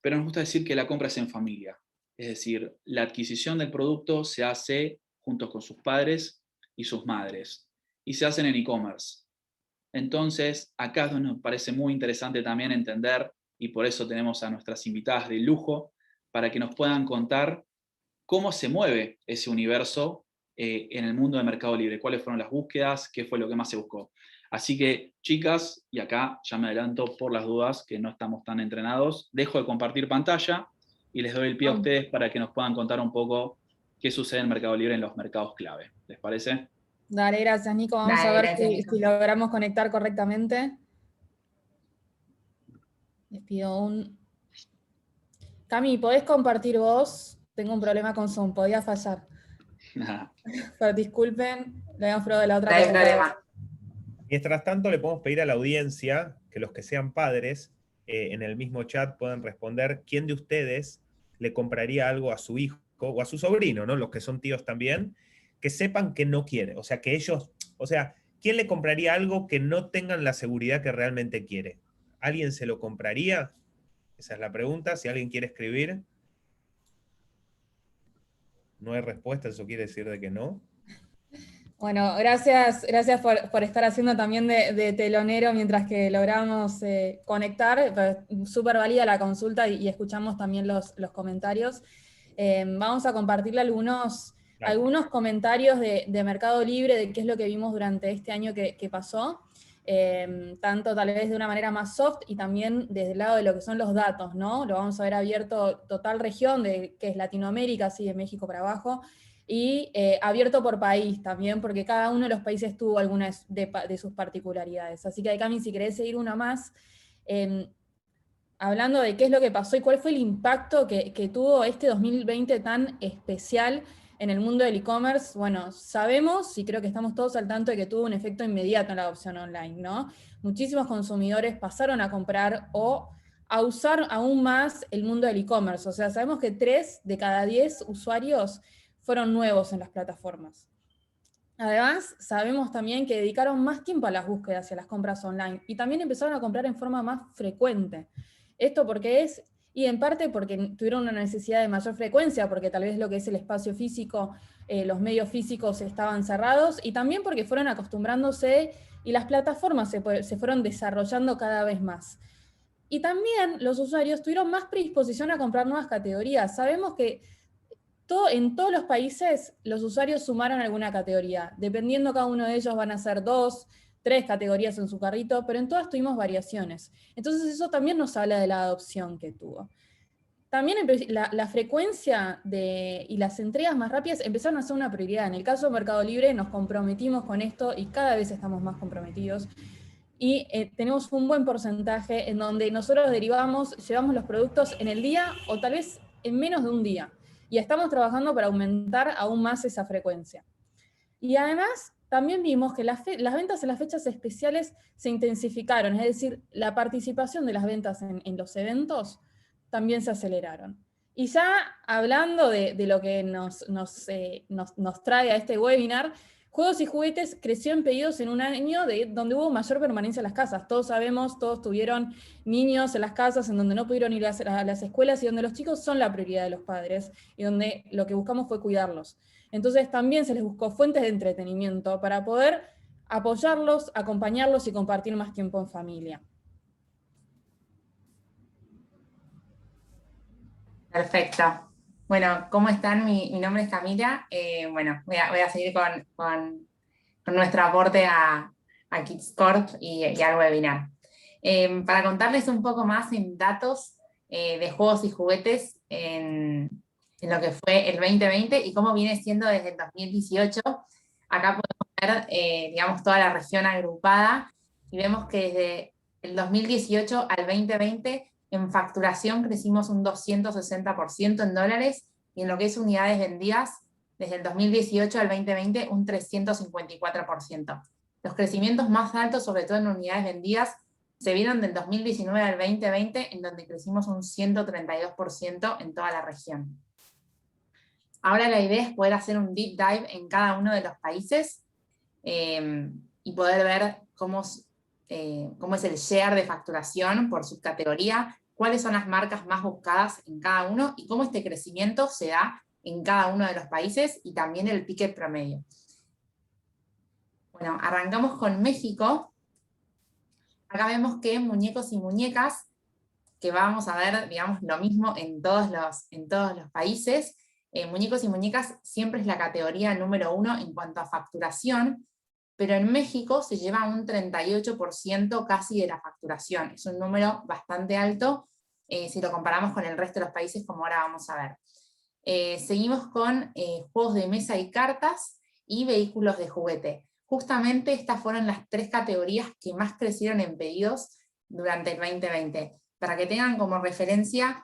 Speaker 2: pero nos gusta decir que la compra es en familia, es decir, la adquisición del producto se hace juntos con sus padres y sus madres, y se hacen en e-commerce. Entonces, acá nos parece muy interesante también entender, y por eso tenemos a nuestras invitadas de lujo, para que nos puedan contar cómo se mueve ese universo en el mundo de Mercado Libre, cuáles fueron las búsquedas, qué fue lo que más se buscó. Así que, chicas, y acá ya me adelanto por las dudas que no estamos tan entrenados, dejo de compartir pantalla y les doy el pie a ustedes para que nos puedan contar un poco qué sucede en Mercado Libre en los mercados clave. ¿Les parece?
Speaker 3: Dale, gracias, Nico. Vamos a ver si logramos conectar correctamente. Les pido un... Cami, ¿podés compartir vos? Tengo un problema con Zoom, podía fallar. Pero disculpen, lo habíamos probado de la otra.
Speaker 4: No hay problema.
Speaker 1: Mientras tanto, le podemos pedir a la audiencia que los que sean padres en el mismo chat puedan responder quién de ustedes le compraría algo a su hijo o a su sobrino, ¿no? Los que son tíos también, que sepan que no quiere, o sea, que ellos, o sea, ¿quién le compraría algo que no tengan la seguridad que realmente quiere? ¿Alguien se lo compraría? Esa es la pregunta. Si alguien quiere escribir, no hay respuesta, eso quiere decir de que no.
Speaker 3: Bueno, gracias por estar haciendo también de telonero mientras que logramos conectar. Súper válida la consulta y escuchamos también los comentarios. Vamos a compartirle algunos comentarios de Mercado Libre, de qué es lo que vimos durante este año que pasó, tanto tal vez de una manera más soft y también desde el lado de lo que son los datos, ¿no? Lo vamos a ver abierto total región, que es Latinoamérica, así de México para abajo, y abierto por país también, porque cada uno de los países tuvo algunas de sus particularidades. Así que, Cami, si querés seguir una más, hablando de qué es lo que pasó y cuál fue el impacto que tuvo este 2020 tan especial en el mundo del e-commerce. Bueno, sabemos, y creo que estamos todos al tanto de que tuvo un efecto inmediato en la adopción online, ¿no? Muchísimos consumidores pasaron a comprar o a usar aún más el mundo del e-commerce. O sea, sabemos que 3 de cada 10 usuarios fueron nuevos en las plataformas. Además, sabemos también que dedicaron más tiempo a las búsquedas y a las compras online, y también empezaron a comprar en forma más frecuente. Esto porque y en parte porque tuvieron una necesidad de mayor frecuencia, porque tal vez lo que es el espacio físico, los medios físicos estaban cerrados, y también porque fueron acostumbrándose y las plataformas se fueron desarrollando cada vez más. Y también los usuarios tuvieron más predisposición a comprar nuevas categorías. Sabemos que en todos los países los usuarios sumaron alguna categoría. Dependiendo cada uno de ellos van a ser 2, 3 categorías en su carrito, pero en todas tuvimos variaciones. Entonces eso también nos habla de la adopción que tuvo. También la frecuencia y las entregas más rápidas empezaron a ser una prioridad. En el caso de Mercado Libre nos comprometimos con esto y cada vez estamos más comprometidos. Y tenemos un buen porcentaje en donde nosotros llevamos los productos en el día o tal vez en menos de un día. Y estamos trabajando para aumentar aún más esa frecuencia. Y además, también vimos que las ventas en las fechas especiales se intensificaron, es decir, la participación de las ventas en los eventos también se aceleraron. Y ya hablando de lo que nos trae a este webinar, Juegos y Juguetes creció en pedidos en un año donde hubo mayor permanencia en las casas. Todos sabemos, todos tuvieron niños en las casas en donde no pudieron ir a las escuelas y donde los chicos son la prioridad de los padres y donde lo que buscamos fue cuidarlos. Entonces también se les buscó fuentes de entretenimiento para poder apoyarlos, acompañarlos y compartir más tiempo en familia.
Speaker 4: Perfecto. Bueno, ¿cómo están? Mi nombre es Camila. Bueno, voy a seguir con nuestro aporte a Kids Corp y al webinar. Para contarles un poco más en datos de juegos y juguetes en lo que fue el 2020 y cómo viene siendo desde el 2018. Acá podemos ver, digamos, toda la región agrupada y vemos que desde el 2018 al 2020 en facturación crecimos un 260% en dólares y en lo que es unidades vendidas, desde el 2018 al 2020 un 354%. Los crecimientos más altos, sobre todo en unidades vendidas, se vieron del 2019 al 2020, en donde crecimos un 132% en toda la región. Ahora la idea es poder hacer un deep dive en cada uno de los países y poder ver cómo es el share de facturación por subcategoría, cuáles son las marcas más buscadas en cada uno y cómo este crecimiento se da en cada uno de los países y también el ticket promedio. Bueno, arrancamos con México. Acá vemos que muñecos y muñecas, que vamos a ver, digamos, lo mismo en todos los países. Muñecos y muñecas siempre es la categoría número 1 en cuanto a facturación, pero en México se lleva un 38% casi de la facturación. Es un número bastante alto si lo comparamos con el resto de los países, como ahora vamos a ver. Seguimos con juegos de mesa y cartas y vehículos de juguete. Justamente estas fueron las 3 categorías que más crecieron en pedidos durante el 2020. Para que tengan como referencia,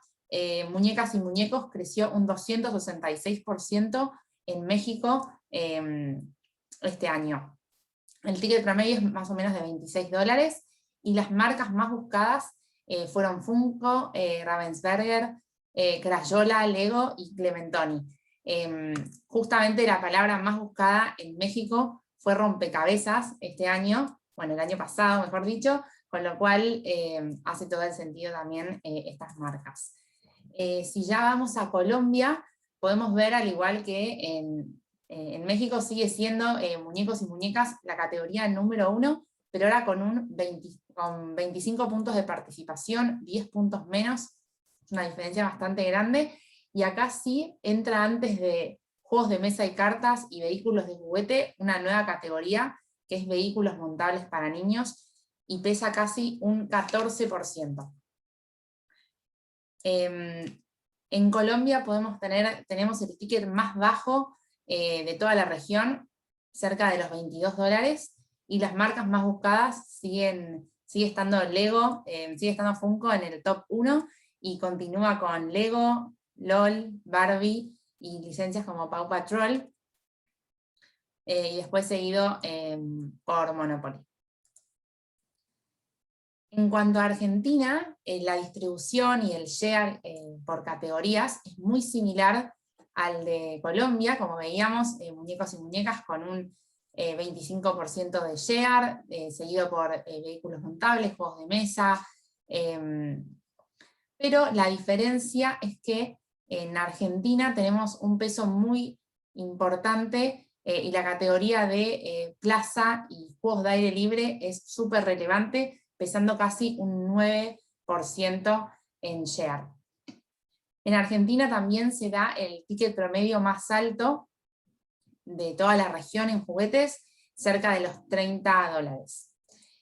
Speaker 4: muñecas y muñecos creció un 266% en México este año. El ticket promedio es más o menos de $26, y las marcas más buscadas fueron Funko, Ravensburger, Crayola, Lego y Clementoni. Justamente la palabra más buscada en México fue rompecabezas este año, bueno, el año pasado, mejor dicho, con lo cual hace todo el sentido también estas marcas. Si ya vamos a Colombia, podemos ver, al igual que en México, sigue siendo muñecos y muñecas la categoría número 1, pero ahora con 25 puntos de participación, 10 puntos menos, una diferencia bastante grande, y acá sí entra, antes de juegos de mesa y cartas y vehículos de juguete, una nueva categoría, que es vehículos montables para niños, y pesa casi un 14%. En Colombia tenemos el ticket más bajo de toda la región, cerca de los $22, y las marcas más buscadas sigue estando Lego, sigue estando Funko en el top 1, y continúa con Lego, LOL, Barbie, y licencias como Paw Patrol, y después seguido por Monopoly. En cuanto a Argentina, la distribución y el share por categorías es muy similar al de Colombia, como veíamos, muñecos y muñecas con un 25% de share, seguido por vehículos montables, juegos de mesa, pero la diferencia es que en Argentina tenemos un peso muy importante, y la categoría de plaza y juegos de aire libre es súper relevante, pesando casi un 9% en share. En Argentina también se da el ticket promedio más alto de toda la región en juguetes, cerca de los $30.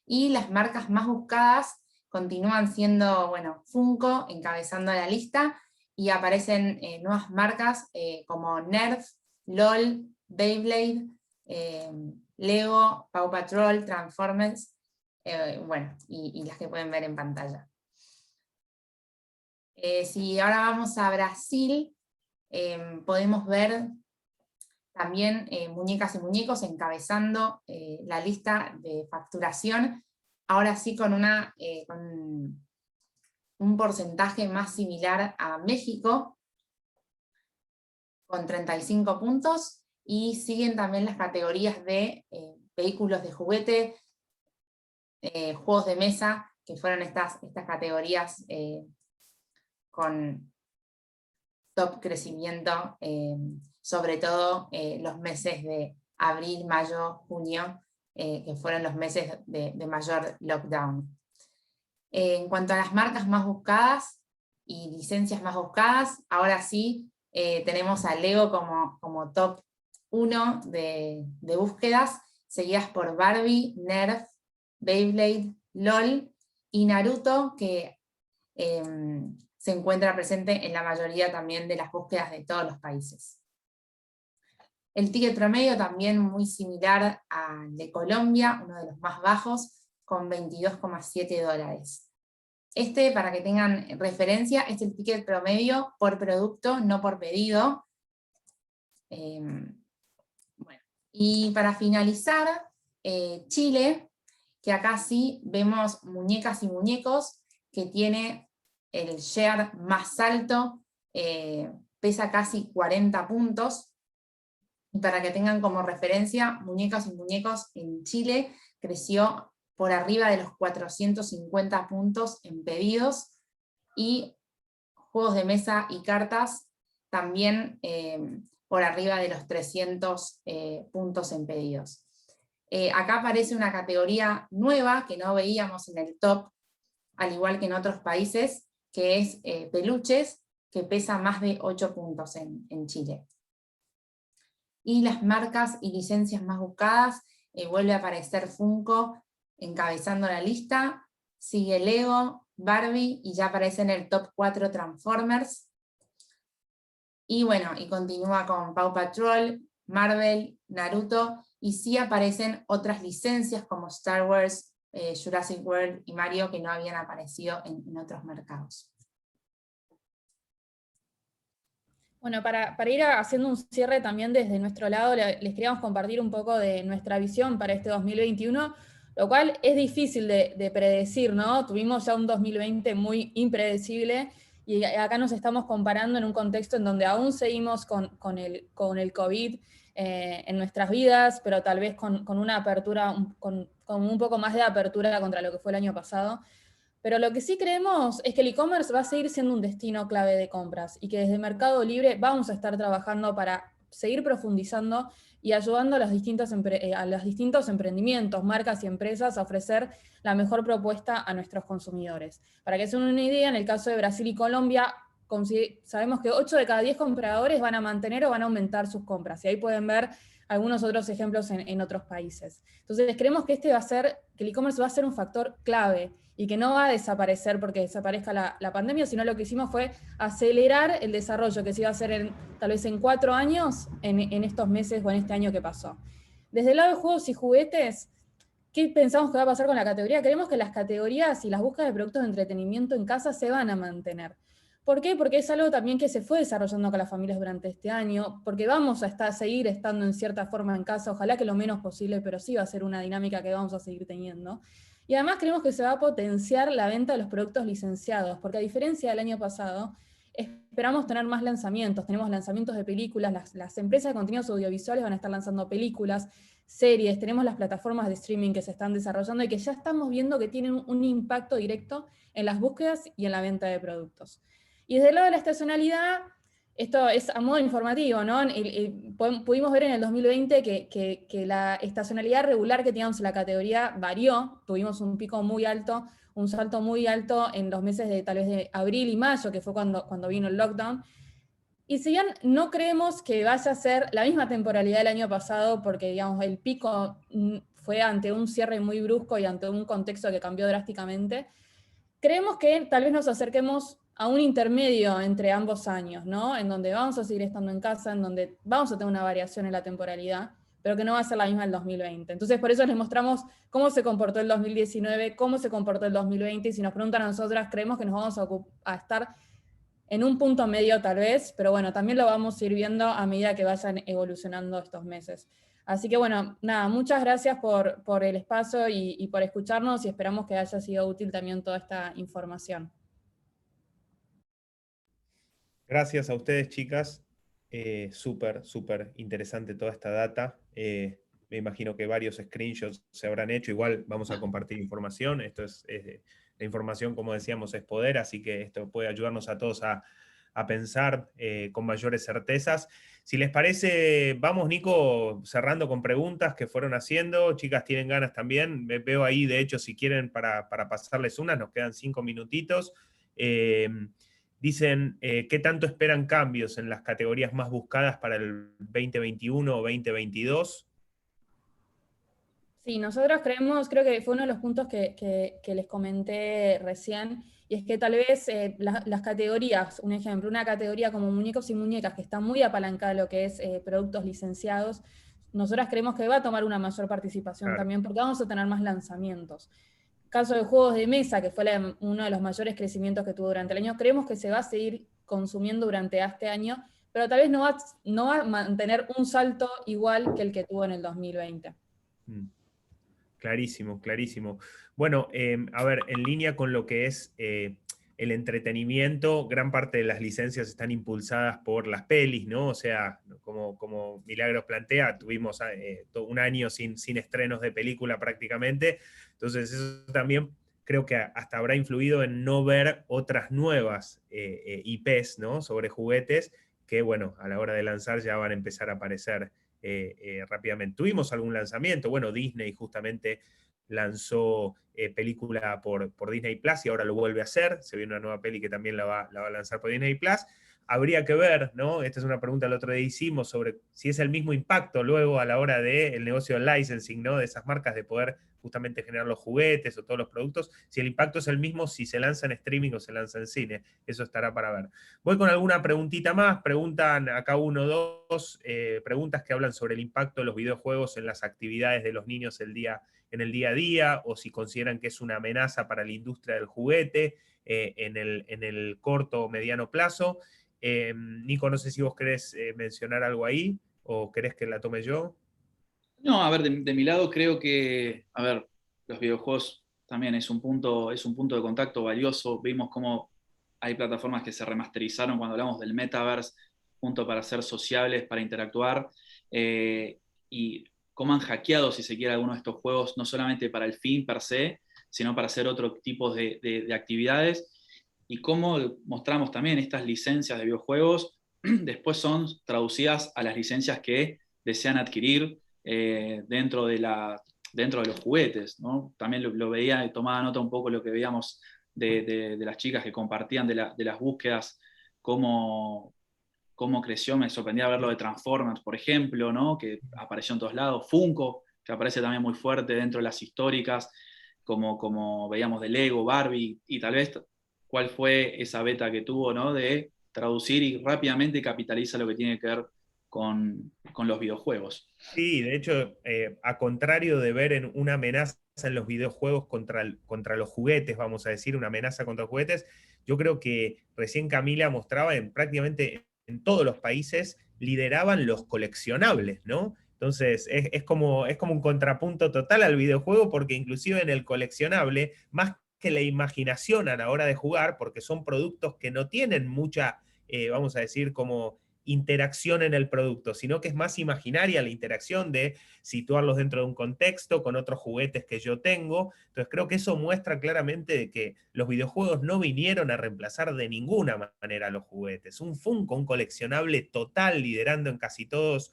Speaker 4: Y las marcas más buscadas continúan siendo, bueno, Funko encabezando la lista, y aparecen nuevas marcas como Nerf, LOL, Beyblade, Lego, Paw Patrol, Transformers, bueno, y las que pueden ver en pantalla. Si ahora vamos a Brasil, podemos ver también muñecas y muñecos encabezando la lista de facturación, ahora sí con un porcentaje más similar a México, con 35 puntos, y siguen también las categorías de vehículos de juguete, juegos de mesa, que fueron estas categorías con top crecimiento, sobre todo los meses de abril, mayo, junio, que fueron los meses de mayor lockdown. En cuanto a las marcas más buscadas y licencias más buscadas, ahora sí tenemos a Lego como top 1 de búsquedas, seguidas por Barbie, Nerf, Beyblade, LOL y Naruto, que se encuentra presente en la mayoría también de las búsquedas de todos los países. El ticket promedio también muy similar al de Colombia, uno de los más bajos, con $22,7. Para que tengan referencia, es el ticket promedio por producto, no por pedido. Bueno. Y para finalizar, Chile, que acá sí vemos muñecas y muñecos, que tiene el share más alto, pesa casi 40 puntos, y para que tengan como referencia, muñecas y muñecos en Chile creció por arriba de los 450 puntos en pedidos, y juegos de mesa y cartas también por arriba de los 300 puntos en pedidos. Acá aparece una categoría nueva que no veíamos en el top, al igual que en otros países, que es peluches, que pesa más de 8 puntos en Chile. Y las marcas y licencias más buscadas, vuelve a aparecer Funko encabezando la lista, sigue Lego, Barbie, y ya aparece en el top 4 Transformers. Y bueno, y continúa con Paw Patrol, Marvel, Naruto, y sí aparecen otras licencias como Star Wars, Jurassic World y Mario, que no habían aparecido en otros mercados.
Speaker 3: Bueno, para ir haciendo un cierre también desde nuestro lado, les queríamos compartir un poco de nuestra visión para este 2021, lo cual es difícil de predecir, ¿no? Tuvimos ya un 2020 muy impredecible y acá nos estamos comparando en un contexto en donde aún seguimos con el COVID en nuestras vidas, pero tal vez con una apertura, con un poco más de apertura contra lo que fue el año pasado. Pero lo que sí creemos es que el e-commerce va a seguir siendo un destino clave de compras y que desde Mercado Libre vamos a estar trabajando para seguir profundizando y ayudando a los distintos emprendimientos, marcas y empresas a ofrecer la mejor propuesta a nuestros consumidores. Para que se den una idea, en el caso de Brasil y Colombia, sabemos que 8 de cada 10 compradores van a mantener o van a aumentar sus compras. Y ahí pueden ver algunos otros ejemplos en otros países. Entonces creemos que que el e-commerce va a ser un factor clave y que no va a desaparecer porque desaparezca la pandemia, sino lo que hicimos fue acelerar el desarrollo que se iba a hacer tal vez en 4 años, en estos meses o en este año que pasó. Desde el lado de juegos y juguetes, ¿qué pensamos que va a pasar con la categoría? Creemos que las categorías y las búsquedas de productos de entretenimiento en casa se van a mantener. ¿Por qué? Porque es algo también que se fue desarrollando con las familias durante este año, porque vamos a seguir estando en cierta forma en casa, ojalá que lo menos posible, pero sí va a ser una dinámica que vamos a seguir teniendo. Y además creemos que se va a potenciar la venta de los productos licenciados, porque a diferencia del año pasado, esperamos tener más lanzamientos. Tenemos lanzamientos de películas, las empresas de contenidos audiovisuales van a estar lanzando películas, series, tenemos las plataformas de streaming que se están desarrollando y que ya estamos viendo que tienen un impacto directo en las búsquedas y en la venta de productos. Y desde el lado de la estacionalidad, esto es a modo informativo, ¿no? Pudimos ver en el 2020 que la estacionalidad regular que teníamos en la categoría varió, tuvimos un pico muy alto, un salto muy alto en los meses de tal vez de abril y mayo, que fue cuando vino el lockdown. Y si bien no creemos que vaya a ser la misma temporalidad del año pasado, porque digamos, el pico fue ante un cierre muy brusco y ante un contexto que cambió drásticamente, creemos que tal vez nos acerquemos a un intermedio entre ambos años, ¿no? En donde vamos a seguir estando en casa, en donde vamos a tener una variación en la temporalidad, pero que no va a ser la misma del 2020. Entonces, por eso les mostramos cómo se comportó el 2019, cómo se comportó el 2020, y si nos preguntan a nosotras, creemos que nos vamos a estar en un punto medio tal vez, pero bueno, también lo vamos a ir viendo a medida que vayan evolucionando estos meses. Así que bueno, nada, muchas gracias por el espacio y por escucharnos, y esperamos que haya sido útil también toda esta información.
Speaker 1: Gracias a ustedes, chicas. Súper, súper interesante toda esta data. Me imagino que varios screenshots se habrán hecho. Igual vamos a compartir información. Esto la información, como decíamos, es poder, así que esto puede ayudarnos a todos a pensar con mayores certezas. Si les parece, vamos, Nico, cerrando con preguntas que fueron haciendo. Chicas, ¿tienen ganas también? Veo ahí, de hecho, si quieren, para pasarles unas, nos quedan 5 minutitos. Dicen, ¿qué tanto esperan cambios en las categorías más buscadas para el 2021 o 2022?
Speaker 3: Sí, nosotros creo que fue uno de los puntos que les comenté recién, y es que tal vez las categorías, un ejemplo, una categoría como muñecos y muñecas, que está muy apalancada a lo que es productos licenciados, nosotras creemos que va a tomar una mayor participación también, porque vamos a tener más lanzamientos. Caso de juegos de mesa, que fue uno de los mayores crecimientos que tuvo durante el año, creemos que se va a seguir consumiendo durante este año, pero tal vez no va a mantener un salto igual que el que tuvo en el 2020.
Speaker 1: Clarísimo, clarísimo. Bueno, a ver, en línea con lo que es el entretenimiento, gran parte de las licencias están impulsadas por las pelis, ¿no? O sea, como Milagros plantea, tuvimos un año sin estrenos de película prácticamente, entonces eso también creo que hasta habrá influido en no ver otras nuevas IPs, ¿no? Sobre juguetes, que bueno, a la hora de lanzar ya van a empezar a aparecer rápidamente. Tuvimos algún lanzamiento, bueno, Disney justamente lanzó película por Disney Plus y ahora lo vuelve a hacer, se viene una nueva peli que también la va a lanzar por Disney Plus. Habría que ver, ¿no? Esta es una pregunta que el otro día hicimos sobre si es el mismo impacto luego a la hora del negocio del licensing, ¿no? De esas marcas de poder justamente generar los juguetes o todos los productos, si el impacto es el mismo si se lanza en streaming o se lanza en cine. Eso estará para ver. Voy con alguna preguntita más. Preguntan acá uno o dos preguntas que hablan sobre el impacto de los videojuegos en las actividades de los niños en el día a día, o si consideran que es una amenaza para la industria del juguete en el corto o mediano plazo. Nico, no sé si vos querés mencionar algo ahí, o querés que la tome yo.
Speaker 2: No, a ver, de mi lado creo que, a ver, los videojuegos también es un punto de contacto valioso. Vimos cómo hay plataformas que se remasterizaron cuando hablamos del metaverse, punto para ser sociables, para interactuar, y cómo han hackeado, si se quiere, algunos de estos juegos, no solamente para el fin per se, sino para hacer otro tipo de actividades, y cómo mostramos también estas licencias de videojuegos, después son traducidas a las licencias que desean adquirir dentro de los juguetes, ¿no? También lo veía y tomaba nota un poco lo que veíamos de las chicas que compartían de las búsquedas, cómo, cómo creció. Me sorprendía ver lo de Transformers, por ejemplo, ¿no? Que apareció en todos lados. Funko, que aparece también muy fuerte dentro de las históricas, como veíamos de Lego, Barbie, y tal vez cuál fue esa beta que tuvo, ¿no? De traducir y rápidamente capitaliza lo que tiene que ver con los videojuegos.
Speaker 1: Sí, de hecho, a contrario de ver en una amenaza en los videojuegos contra los juguetes, vamos a decir, una amenaza contra los juguetes, yo creo que recién Camila mostraba en prácticamente en todos los países lideraban los coleccionables, ¿no? Entonces, es como un contrapunto total al videojuego, porque inclusive en el coleccionable, más que la imaginación a la hora de jugar, porque son productos que no tienen mucha, vamos a decir, como interacción en el producto, sino que es más imaginaria la interacción de situarlos dentro de un contexto con otros juguetes que yo tengo. Entonces creo que eso muestra claramente de que los videojuegos no vinieron a reemplazar de ninguna manera a los juguetes. Un Funko, un coleccionable total, liderando en casi todos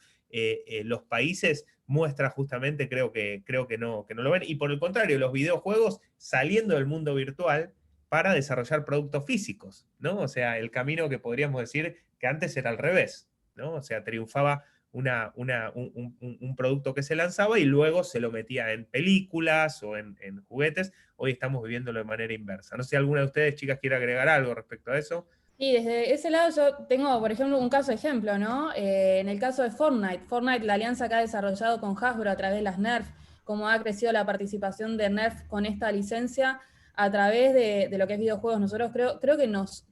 Speaker 1: los países, muestra justamente, creo que no lo ven. Y por el contrario, los videojuegos saliendo del mundo virtual para desarrollar productos físicos, ¿no? O sea, el camino que podríamos decir que antes era al revés, ¿no? O sea, triunfaba un producto que se lanzaba y luego se lo metía en películas o en juguetes. Hoy estamos viviéndolo de manera inversa. No sé si alguna de ustedes, chicas, quiere agregar algo respecto a eso.
Speaker 3: Y desde ese lado yo tengo, por ejemplo, un caso ejemplo, ¿no? En el caso de Fortnite. Fortnite, la alianza que ha desarrollado con Hasbro a través de las Nerf, cómo ha crecido la participación de Nerf con esta licencia a través de lo que es videojuegos. Nosotros creo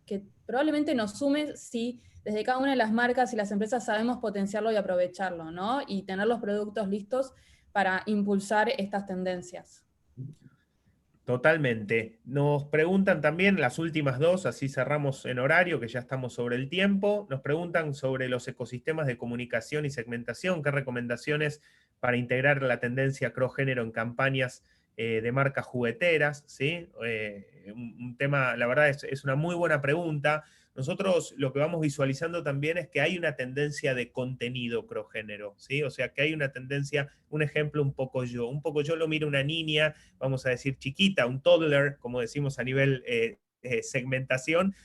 Speaker 3: que probablemente nos sume si desde cada una de las marcas y las empresas sabemos potenciarlo y aprovecharlo, ¿no? Y tener los productos listos para impulsar estas tendencias.
Speaker 1: Totalmente. Nos preguntan también las últimas dos, así cerramos en horario, que ya estamos sobre el tiempo. Nos preguntan sobre los ecosistemas de comunicación y segmentación, qué recomendaciones para integrar la tendencia cross-género en campañas de marcas jugueteras, ¿sí? Un tema, la verdad, es una muy buena pregunta. Nosotros lo que vamos visualizando también es que hay una tendencia de contenido cross-género, ¿sí? O sea, que hay una tendencia, un ejemplo, un poco yo lo miro una niña, vamos a decir chiquita, un toddler, como decimos a nivel segmentación,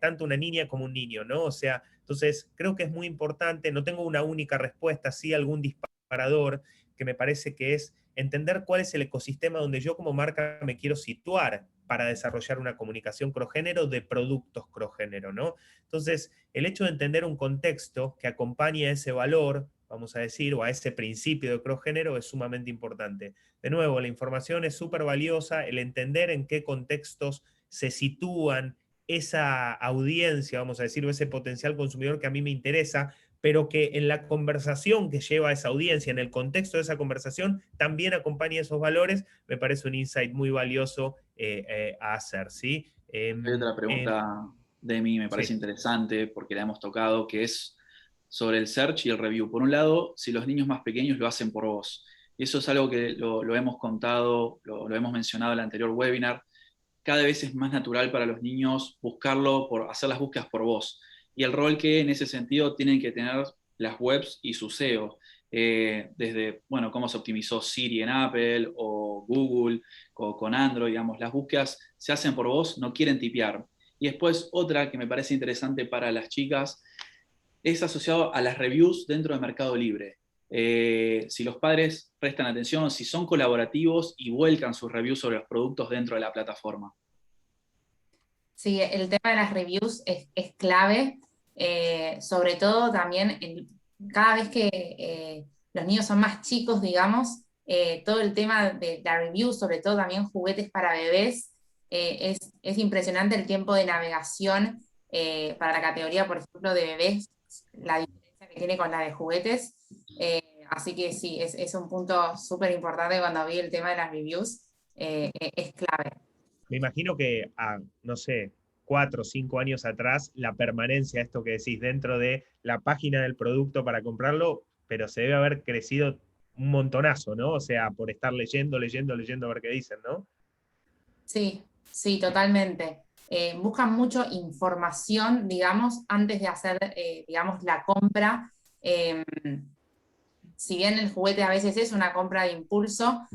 Speaker 1: tanto una niña como un niño, ¿no? O sea, entonces creo que es muy importante, no tengo una única respuesta, sí algún disparador que me parece que es entender cuál es el ecosistema donde yo como marca me quiero situar para desarrollar una comunicación cross-género de productos cross-género, ¿no? Entonces, el hecho de entender un contexto que acompañe a ese valor, vamos a decir, o a ese principio de cross-género es sumamente importante. De nuevo, la información es súper valiosa, el entender en qué contextos se sitúan esa audiencia, vamos a decir, o ese potencial consumidor que a mí me interesa, pero que en la conversación que lleva esa audiencia, en el contexto de esa conversación, también acompaña esos valores, me parece un insight muy valioso a hacer, ¿sí?
Speaker 2: Hay otra pregunta de mí, me parece
Speaker 1: Sí.
Speaker 2: interesante, porque la hemos tocado, que es sobre el search y el review. Por un lado, si los niños más pequeños lo hacen por vos. Y eso es algo que lo hemos contado, lo hemos mencionado en el anterior webinar. Cada vez es más natural para los niños buscarlo, hacer las búsquedas por vos. Y el rol que en ese sentido tienen que tener las webs y su SEO. Desde, bueno, cómo se optimizó Siri en Apple o Google con Android, digamos, las búsquedas se hacen por vos, no quieren tipear. Y después otra que me parece interesante para las chicas es asociado a las reviews dentro de Mercado Libre. Si los padres prestan atención, si son colaborativos y vuelcan sus reviews sobre los productos dentro de la plataforma.
Speaker 4: Sí, el tema de las reviews es clave, sobre todo también cada vez que los niños son más chicos, digamos, todo el tema de la review, sobre todo también juguetes para bebés, es impresionante el tiempo de navegación para la categoría, por ejemplo, de bebés, la diferencia que tiene con la de juguetes. Así que sí, es un punto súper importante cuando vi el tema de las reviews, es clave.
Speaker 1: Me imagino que no sé, 4 o 5 años atrás, la permanencia, esto que decís, dentro de la página del producto para comprarlo, pero se debe haber crecido un montonazo, ¿no? O sea, por estar leyendo, leyendo, leyendo a ver qué dicen, ¿no?
Speaker 4: Sí, sí, totalmente. Buscan mucho información, digamos, antes de hacer, digamos, la compra. Eh, si bien el juguete a veces es una compra de impulso,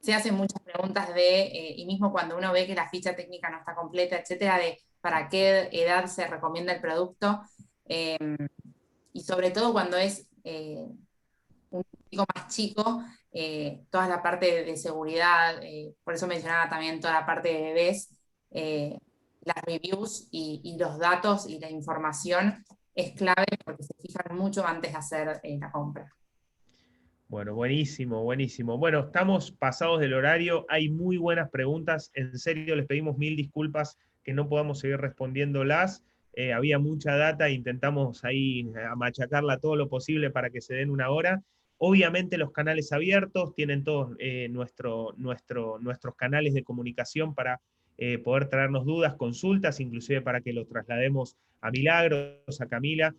Speaker 4: se hacen muchas preguntas y mismo cuando uno ve que la ficha técnica no está completa, etcétera, de para qué edad se recomienda el producto, eh, y sobre todo cuando es un chico más chico, toda la parte de seguridad, por eso mencionaba también toda la parte de bebés, eh, las reviews y los datos y la información es clave porque se fijan mucho antes de hacer la compra.
Speaker 1: Bueno, buenísimo, buenísimo. Bueno, estamos pasados del horario, hay muy buenas preguntas, en serio les pedimos mil disculpas que no podamos seguir respondiéndolas. Había mucha data, intentamos ahí machacarla todo lo posible para que se den una hora. Obviamente los canales abiertos tienen todos nuestros canales de comunicación para poder traernos dudas, consultas, inclusive para que los traslademos a Milagros, a Camila.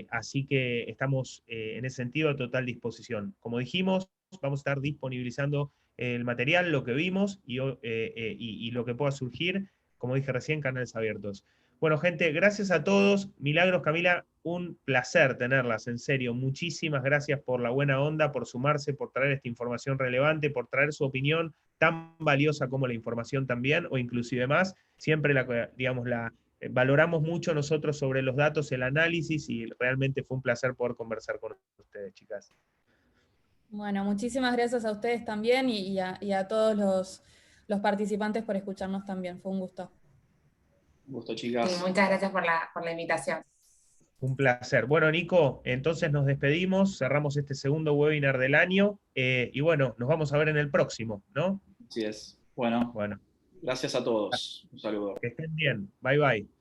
Speaker 1: Así que estamos en ese sentido a total disposición. Como dijimos, vamos a estar disponibilizando el material, lo que vimos y lo que pueda surgir, como dije recién, canales abiertos. Bueno, gente, gracias a todos. Milagros, Camila, un placer tenerlas, en serio. Muchísimas gracias por la buena onda, por sumarse, por traer esta información relevante, por traer su opinión tan valiosa como la información también, o inclusive más. Siempre valoramos mucho nosotros sobre los datos, el análisis, y realmente fue un placer poder conversar con ustedes, chicas.
Speaker 3: Bueno, muchísimas gracias a ustedes también y a todos los participantes por escucharnos también. Fue un gusto.
Speaker 2: Un gusto,
Speaker 4: Sí,
Speaker 2: chicas.
Speaker 4: muchas gracias por la invitación.
Speaker 1: Un placer. Bueno, Nico, entonces nos despedimos, cerramos este segundo webinar del año y bueno, nos vamos a ver en el próximo, ¿no?
Speaker 2: Así es. Bueno,
Speaker 1: Bueno,
Speaker 2: gracias a todos. Un saludo.
Speaker 1: que estén bien. Bye bye.